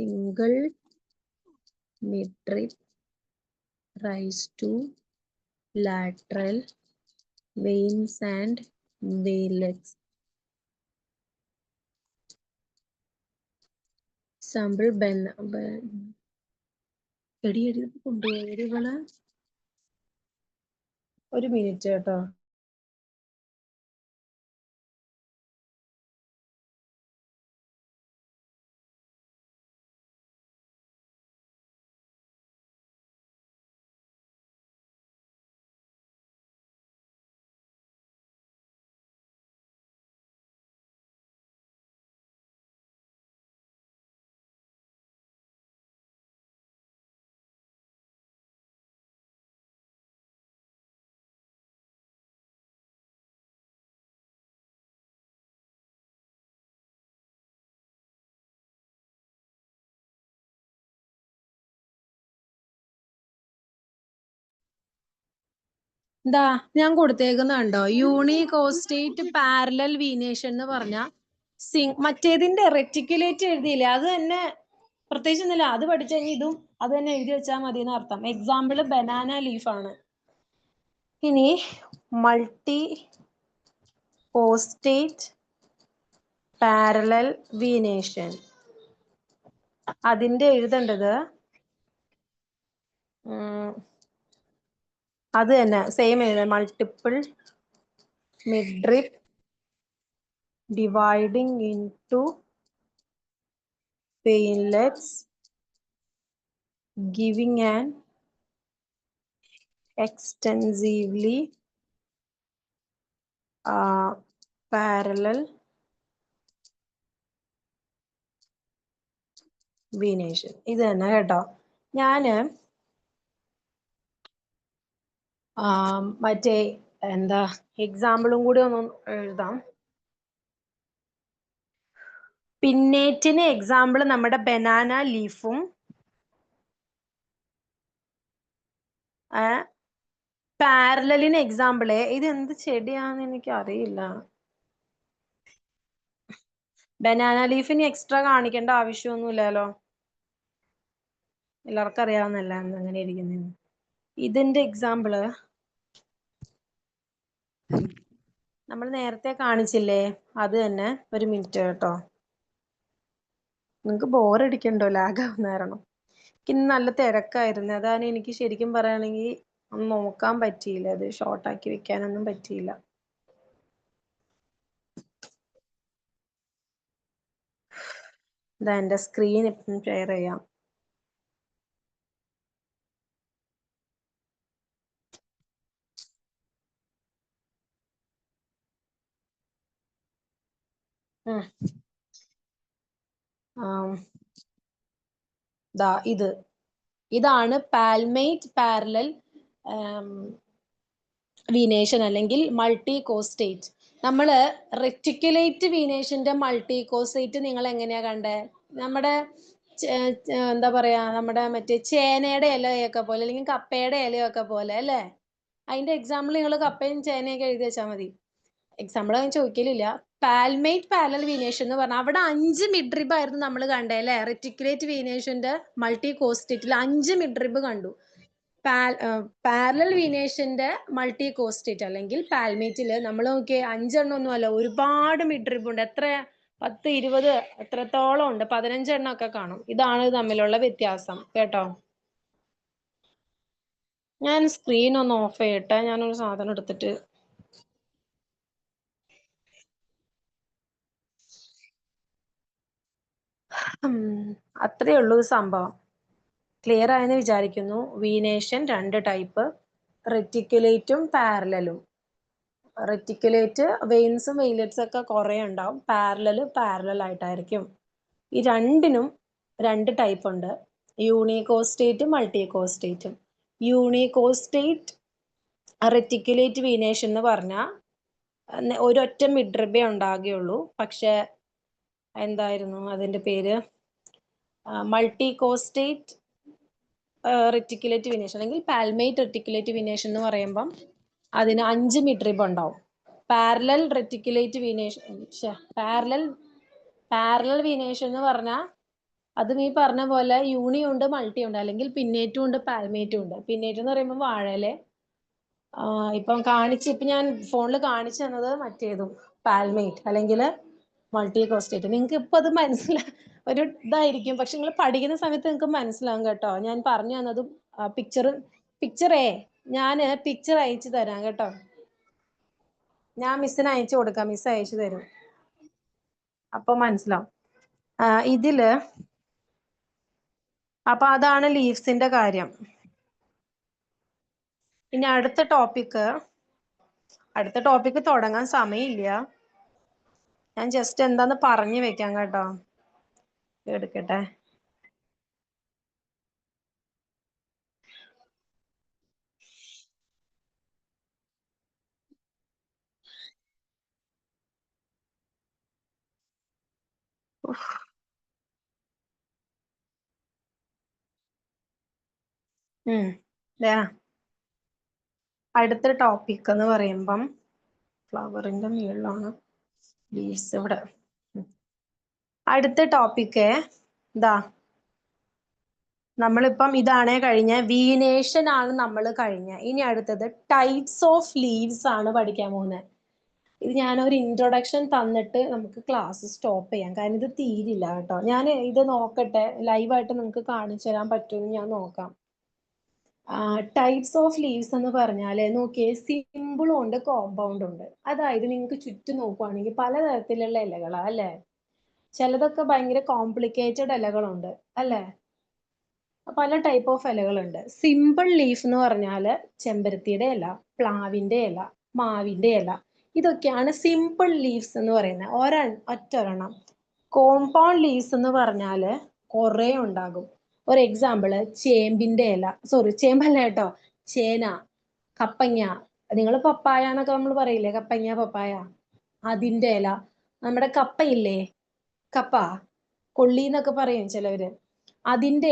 Single midrib rise to lateral veins and veillets. Sample ഒരു മിനിറ്റ് കേട്ടോ. എന്താ ഞാൻ കൊടുത്തേക്കുന്നുണ്ടോ? യൂണികോസ്റ്റേറ്റ് പാരലൽ വീനേഷൻ എന്ന് പറഞ്ഞ മറ്റേതിന്റെ റെറ്റിക്കുലേറ്റ് എഴുതിയില്ലേ, അത് തന്നെ പ്രത്യേകിച്ച് ഒന്നുമില്ല. അത് പഠിച്ചു കഴിഞ്ഞാൽ ഇതും അത് തന്നെ എഴുതി വെച്ചാൽ മതി എന്ന് അർത്ഥം. എക്സാമ്പിൾ ബനാന ലീഫ് ആണ്. ഇനി മൾട്ടി കോസ്റ്റേറ്റ് പാരലൽ വീനേഷൻ, അതിന്റെ എഴുതേണ്ടത് അത് തന്നെ സെയിം എഴുതാം. Multiple midrib dividing into painlets giving an extensively parallel venation. ഇത് തന്നെ കേട്ടോ. ഞാന് മറ്റേ എന്താ എക്സാമ്പിളും കൂടി ഒന്ന് എഴുതാം. പിന്നേറ്റിന് എക്സാമ്പിൾ നമ്മുടെ ബനാന ലീഫും പാരലലിന് എക്സാമ്പിള് ഇത് എന്ത് ചെടിയാന്ന് എനിക്ക് അറിയില്ല. ബനാന ലീഫിന് എക്സ്ട്രാ കാണിക്കേണ്ട ആവശ്യമൊന്നുമില്ലല്ലോ, എല്ലാവർക്കും അറിയാവുന്നല്ല അങ്ങനെ ഇരിക്കുന്നതെന്ന്. ഇതിന്റെ എക്സാമ്പിള് നമ്മൾ നേരത്തെ കാണിച്ചില്ലേ, അത് തന്നെ. ഒരു മിനിറ്റ് കേട്ടോ, നിങ്ങക്ക് ബോറടിക്കണ്ടോ ലാഗാവുന്ന കാരണം? ഇന്ന് നല്ല തിരക്കായിരുന്നു, അതാണ് എനിക്ക് ശരിക്കും പറയുകയാണെങ്കിൽ ഒന്ന് നോക്കാൻ പറ്റിയില്ല, അത് ഷോർട്ടാക്കി വെക്കാനൊന്നും പറ്റിയില്ല. ഇതാ എൻ്റെ സ്ക്രീൻ ഇപ്പം ഷെയർ ചെയ്യാം. ഇതാണ് പാൽമേറ്റ് പാരലൽ വീനേഷൻ അല്ലെങ്കിൽ മൾട്ടി കോസ്റ്റേറ്റ്. നമ്മള് റെറ്റിക്കുലേറ്റ് വീനേഷന്റെ മൾട്ടി കോസ്റ്റേറ്റ് നിങ്ങൾ എങ്ങനെയാ കണ്ടേ? നമ്മുടെ എന്താ പറയാ, നമ്മുടെ മറ്റേ ചേനയുടെ ഇലയൊക്കെ പോലെ അല്ലെങ്കിൽ കപ്പയുടെ ഇലയൊക്കെ പോലെ അല്ലേ? അതിന്റെ എക്സാമ്പിൾ നിങ്ങൾ കപ്പയും ചേനയൊക്കെ എഴുതി വെച്ചാൽ മതി. എക്സാമ്പിൾ ഞാൻ ചോദിക്കലില്ല. പാൽമേറ്റ് പാരലൽ വീനേഷൻ എന്ന് പറഞ്ഞാൽ അവിടെ 5 മിഡ്രിബ് ആയിരുന്നു നമ്മൾ കണ്ടേ അല്ലെ? റെറ്റിക്കുലേറ്റ് വീനേഷന്റെ മൾട്ടി കോസ്റ്റേറ്റിൽ 5 മിഡ്രിബ് കണ്ടു. പാരലൽ വീനേഷന്റെ മൾട്ടി കോസ്റ്റേറ്റ് അല്ലെങ്കിൽ പാൽമേറ്റില് നമ്മൾ നോക്കിയേ 5 എണ്ണം ഒന്നും അല്ല, ഒരുപാട് മിഡ്രിബ് ഉണ്ട്. എത്ര 10, 20 എത്രത്തോളം ഉണ്ട്, 15 എണ്ണം ഒക്കെ കാണും. ഇതാണ് തമ്മിലുള്ള വ്യത്യാസം കേട്ടോ. ഞാൻ സ്ക്രീൻ ഒന്ന് ഓഫ് ചെയ്യട്ടെ, ഞാനൊരു സാധനം എടുത്തിട്ട്. അത്രേ ഉള്ളൂ സംഭവം. ക്ലിയർ ആയെന്ന് വിചാരിക്കുന്നു. വീനേഷൻ 2 ടൈപ്പ്, റെറ്റിക്കുലേറ്റും പാരലലും. റെറ്റിക്കുലേറ്റ് വെയിൻസും വെയിലറ്റ്സ് ഒക്കെ കുറെ ഉണ്ടാവും, പാരലൽ ആയിട്ടായിരിക്കും. ഈ രണ്ടിനും 2 ടൈപ്പ് ഉണ്ട്, യൂണികോസ്റ്റേറ്റും മൾട്ടികോസ്റ്റേറ്റും. യൂണികോസ്റ്റേറ്റ് റെറ്റിക്കുലേറ്റ് വീനേഷൻ എന്ന് പറഞ്ഞാൽ ഒരൊറ്റ മിഡ്രിബേ ഉണ്ടാകുകയുള്ളൂ. പക്ഷെ എന്തായിരുന്നു അതിന്റെ പേര്, മൾട്ടികോസ്റ്റേറ്റ് റെറ്റിക്കുലേറ്റ് വീനേഷൻ അല്ലെങ്കിൽ പാൽമേറ്റ് റെറ്റിക്കുലേറ്റ് വീനേഷൻ എന്ന് പറയുമ്പം അതിന് 5 മിഡ്രിബ് ഉണ്ടാവും. Parallel reticulate venation parallel venation എന്ന് പറഞ്ഞാൽ അതും ഈ പറഞ്ഞ പോലെ യൂണി ഉണ്ട്, മൾട്ടി ഉണ്ട്, അല്ലെങ്കിൽ പിന്നേറ്റും ഉണ്ട്, പാൽമേറ്റും ഉണ്ട്. പിന്നേറ്റ് എന്ന് പറയുമ്പോൾ വാഴയിലെ ഇപ്പം ഞാൻ ഫോണിൽ കാണിച്ചു തന്നത് മറ്റേതും പാൽമേറ്റ് അല്ലെങ്കിൽ മൾട്ടി കോസ്റ്റേറ്റ്. നിങ്ങൾക്ക് ഇപ്പൊ അത് ഒരു ഇതായിരിക്കും, പക്ഷെ നിങ്ങൾ പഠിക്കുന്ന സമയത്ത് നിങ്ങൾക്ക് മനസ്സിലാവും കേട്ടോ. ഞാൻ പറഞ്ഞു തന്നതും പിക്ചറേ ഞാൻ പിക്ചർ അയച്ചു തരാം കേട്ടോ. ഞാൻ മിസ്സിന് അയച്ചു കൊടുക്കാം, മിസ് അയച്ചു തരും, അപ്പൊ മനസ്സിലാവും. ഇതില് അപ്പൊ അതാണ് ലീവ്സിന്റെ കാര്യം. ഇനി അടുത്ത ടോപ്പിക്ക് തുടങ്ങാൻ സമയമില്ല, ഞാൻ ജസ്റ്റ് എന്താന്ന് പറഞ്ഞു വെക്കാം കേട്ടോ. എടുക്കട്ടെ. അടുത്ത ടോപ്പിക് എന്ന് പറയുമ്പം ഫ്ലവറിന്റെ മുകളിലാണ് ലീവ്സ് ഇവിടെ. അടുത്ത ടോപ്പിക്ക് ഇതാ, നമ്മളിപ്പം ഇതാണ് കഴിഞ്ഞ വീനേഷൻ ആണ് നമ്മൾ കഴിഞ്ഞ. ഇനി അടുത്തത് ടൈപ്സ് ഓഫ് ലീവ്സ് ആണ് പഠിക്കാൻ പോകുന്നത്. ഇത് ഞാനൊരു ഇൻട്രൊഡക്ഷൻ തന്നിട്ട് നമുക്ക് ക്ലാസ് സ്റ്റോപ്പ് ചെയ്യാം, കാരണം ഇത് തീരില്ല കേട്ടോ. ഞാൻ ഇത് നോക്കട്ടെ, ലൈവായിട്ട് നിങ്ങൾക്ക് കാണിച്ചു തരാൻ പറ്റുമെന്ന് ഞാൻ നോക്കാം. ടൈപ്സ് ഓഫ് ലീവ്സ് എന്ന് പറഞ്ഞാൽ നോക്കിയേ, സിമ്പിളും ഉണ്ട് കോമ്പൗണ്ടും ഉണ്ട്. അതായത് നിങ്ങൾക്ക് ചുറ്റും നോക്കുവാണെങ്കിൽ പലതരത്തിലുള്ള ഇലകളാ അല്ലേ. ചിലതൊക്കെ ഭയങ്കര കോംപ്ലിക്കേറ്റഡ് ഇലകളുണ്ട് അല്ലേ, പല ടൈപ്പ് ഓഫ് ഇലകളുണ്ട്. സിമ്പിൾ ലീഫ് എന്ന് പറഞ്ഞാൽ ചെമ്പരത്തിയുടെ ഇല, പ്ലാവിന്റെ ഇല, മാവിന്റെ ഇല, ഇതൊക്കെയാണ് സിമ്പിൾ ലീവ്സ് എന്ന് പറയുന്നത്. ഒറ്റൊരെണ്ണം. കോമ്പൗണ്ട് ലീവ്സ് എന്ന് പറഞ്ഞാൽ കുറേ ഉണ്ടാകും. ഒരു എക്സാമ്പിള് ചേമ്പിന്റെ ഇല, സോറി ചേമ്പല്ല കേട്ടോ, ചേന, കപ്പങ്ങ, നിങ്ങൾ പപ്പായ എന്നൊക്കെ നമ്മൾ പറയില്ലേ, കപ്പങ്ങ പപ്പായ, അതിന്റെ ഇല. നമ്മുടെ കപ്പയില്ലേ, കപ്പ കൊള്ളി എന്നൊക്കെ പറയും ചിലവര്, അതിന്റെ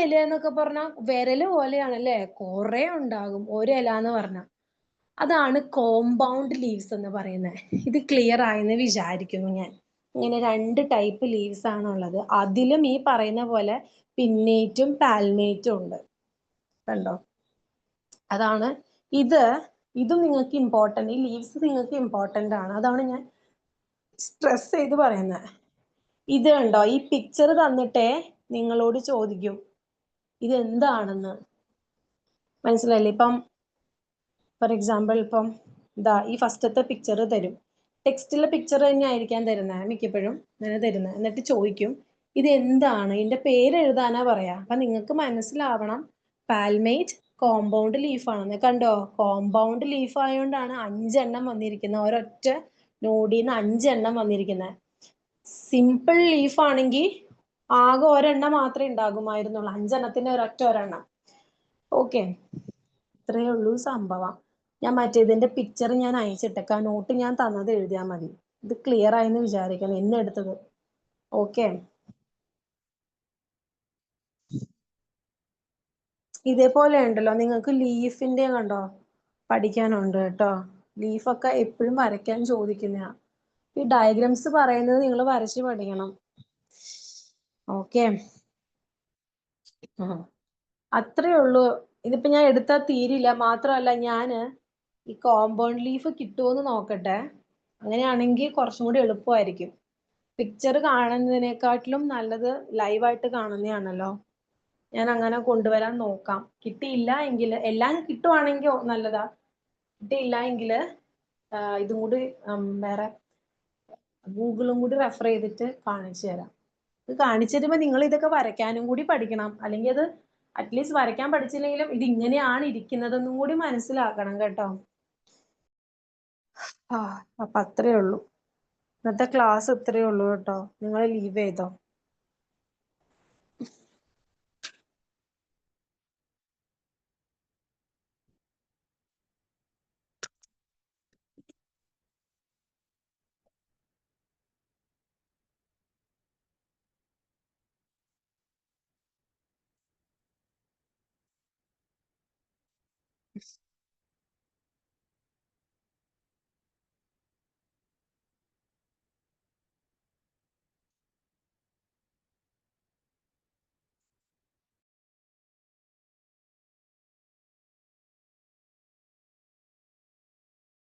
ഇല എന്നൊക്കെ പറഞ്ഞാൽ വിരല് പോലെയാണ് അല്ലേ, കുറെ ഉണ്ടാകും ഒരു ഇല എന്ന് പറഞ്ഞാൽ. അതാണ് കോമ്പൗണ്ട് ലീവ്സ് എന്ന് പറയുന്നത്. ഇത് ക്ലിയർ ആയെന്ന് വിചാരിക്കുന്നു ഞാൻ. ഇങ്ങനെ 2 ടൈപ്പ് ലീവ്സ് ആണുള്ളത്. അതിലും ഈ പറയുന്ന പോലെ പിന്നേറ്റും പാൽമേറ്റും ഉണ്ട്, കണ്ടോ. അതാണ് ഇതും നിങ്ങൾക്ക് ഇമ്പോർട്ടൻ്റ്, ഈ ലീവ്സ് നിങ്ങൾക്ക് ഇമ്പോർട്ടൻ്റ് ആണ്. അതാണ് ഞാൻ സ്ട്രെസ് ചെയ്ത് പറയുന്നത്. ഇത് കണ്ടോ, ഈ പിക്ചർ തന്നിട്ടേ നിങ്ങളോട് ചോദിക്കും ഇത് എന്താണെന്ന്. മനസ്സിലായില്ലേ? ഇപ്പം ഫോർ എക്സാമ്പിൾ ഇപ്പം ഇതാ ഈ ഫസ്റ്റത്തെ പിക്ചർ തരും, ടെക്സ്റ്റിലെ പിക്ചർ തന്നെ ആയിരിക്കാൻ തരുന്നത് മിക്കപ്പോഴും, അങ്ങനെ തരുന്നത്. എന്നിട്ട് ചോദിക്കും ഇത് എന്താണ്, ഇതിന്റെ പേര് എഴുതാനാ പറയാ. അപ്പൊ നിങ്ങൾക്ക് മനസ്സിലാവണം പാൽമേറ്റ് കോമ്പൗണ്ട് ലീഫ് ആണെന്ന്. കണ്ടോ, കോമ്പൗണ്ട് ലീഫ് ആയതുകൊണ്ടാണ് 5 എണ്ണം വന്നിരിക്കുന്നത്, ഒരൊറ്റ നോഡിന്ന് 5 എണ്ണം വന്നിരിക്കുന്നത്. സിമ്പിൾ ലീഫ് ആണെങ്കിൽ ആകെ ഒരെണ്ണം മാത്രമേ ഉണ്ടാകുമായിരുന്നുള്ളൂ, 5 എണ്ണത്തിന്റെ ഒരെണ്ണം. ഓക്കെ, ഇത്രയേ ഉള്ളൂ സംഭവം. ഞാൻ മറ്റേതിന്റെ പിക്ചർ ഞാൻ അയച്ചിട്ടേക്കാം, നോട്ട് ഞാൻ തന്നത് എഴുതിയാൽ മതി. ഇത് ക്ലിയർ ആയെന്ന് വിചാരിക്കണം ഇന്ന് എടുത്തത്. ഓക്കെ, ഇതേപോലെ ഉണ്ടല്ലോ നിങ്ങൾക്ക് ലീഫിന്റെ കണ്ടോ പഠിക്കാനുണ്ട് കേട്ടോ. ലീഫൊക്കെ എപ്പോഴും വരയ്ക്കാൻ ചോദിക്കുന്നതാ. ഈ ഡയഗ്രാംസ് പറയുന്നത് നിങ്ങൾ വരച്ച് പഠിക്കണം. ഓക്കെ, അത്രേ ഉള്ളൂ. ഇതിപ്പോ ഞാൻ എടുത്താൽ തീരില്ല. മാത്രമല്ല ഞാന് ഈ കോമ്പൗണ്ട് ലീഫ് കിട്ടുമോന്ന് നോക്കട്ടെ, അങ്ങനെയാണെങ്കിൽ കുറച്ചും കൂടി എളുപ്പമായിരിക്കും. പിക്ചർ കാണുന്നതിനെക്കാട്ടിലും നല്ലത് ലൈവായിട്ട് കാണുന്നതാണല്ലോ. ഞാൻ അങ്ങനെ കൊണ്ടുവരാൻ നോക്കാം. കിട്ടിയില്ല എങ്കിൽ, എല്ലാം കിട്ടുവാണെങ്കിൽ നല്ലതാ. കിട്ടിയില്ല എങ്കിൽ ഇതും കൂടി വേറെ ഗൂഗിളും കൂടി റെഫർ ചെയ്തിട്ട് കാണിച്ചു തരാം. ഇത് കാണിച്ചു തരുമ്പോൾ നിങ്ങൾ ഇതൊക്കെ വരയ്ക്കാനും കൂടി പഠിക്കണം. അല്ലെങ്കിൽ അത് അറ്റ്ലീസ്റ്റ് വരയ്ക്കാൻ പഠിച്ചില്ലെങ്കിലും ഇത് ഇങ്ങനെയാണ് ഇരിക്കുന്നതെന്നും കൂടി മനസ്സിലാക്കണം കേട്ടോ. അപ്പൊ അത്രേ ഉള്ളൂ, ഇന്നത്തെ ക്ലാസ് ഇത്രയേ ഉള്ളൂ കേട്ടോ. നിങ്ങൾ ലീവ് ചെയ്തോ.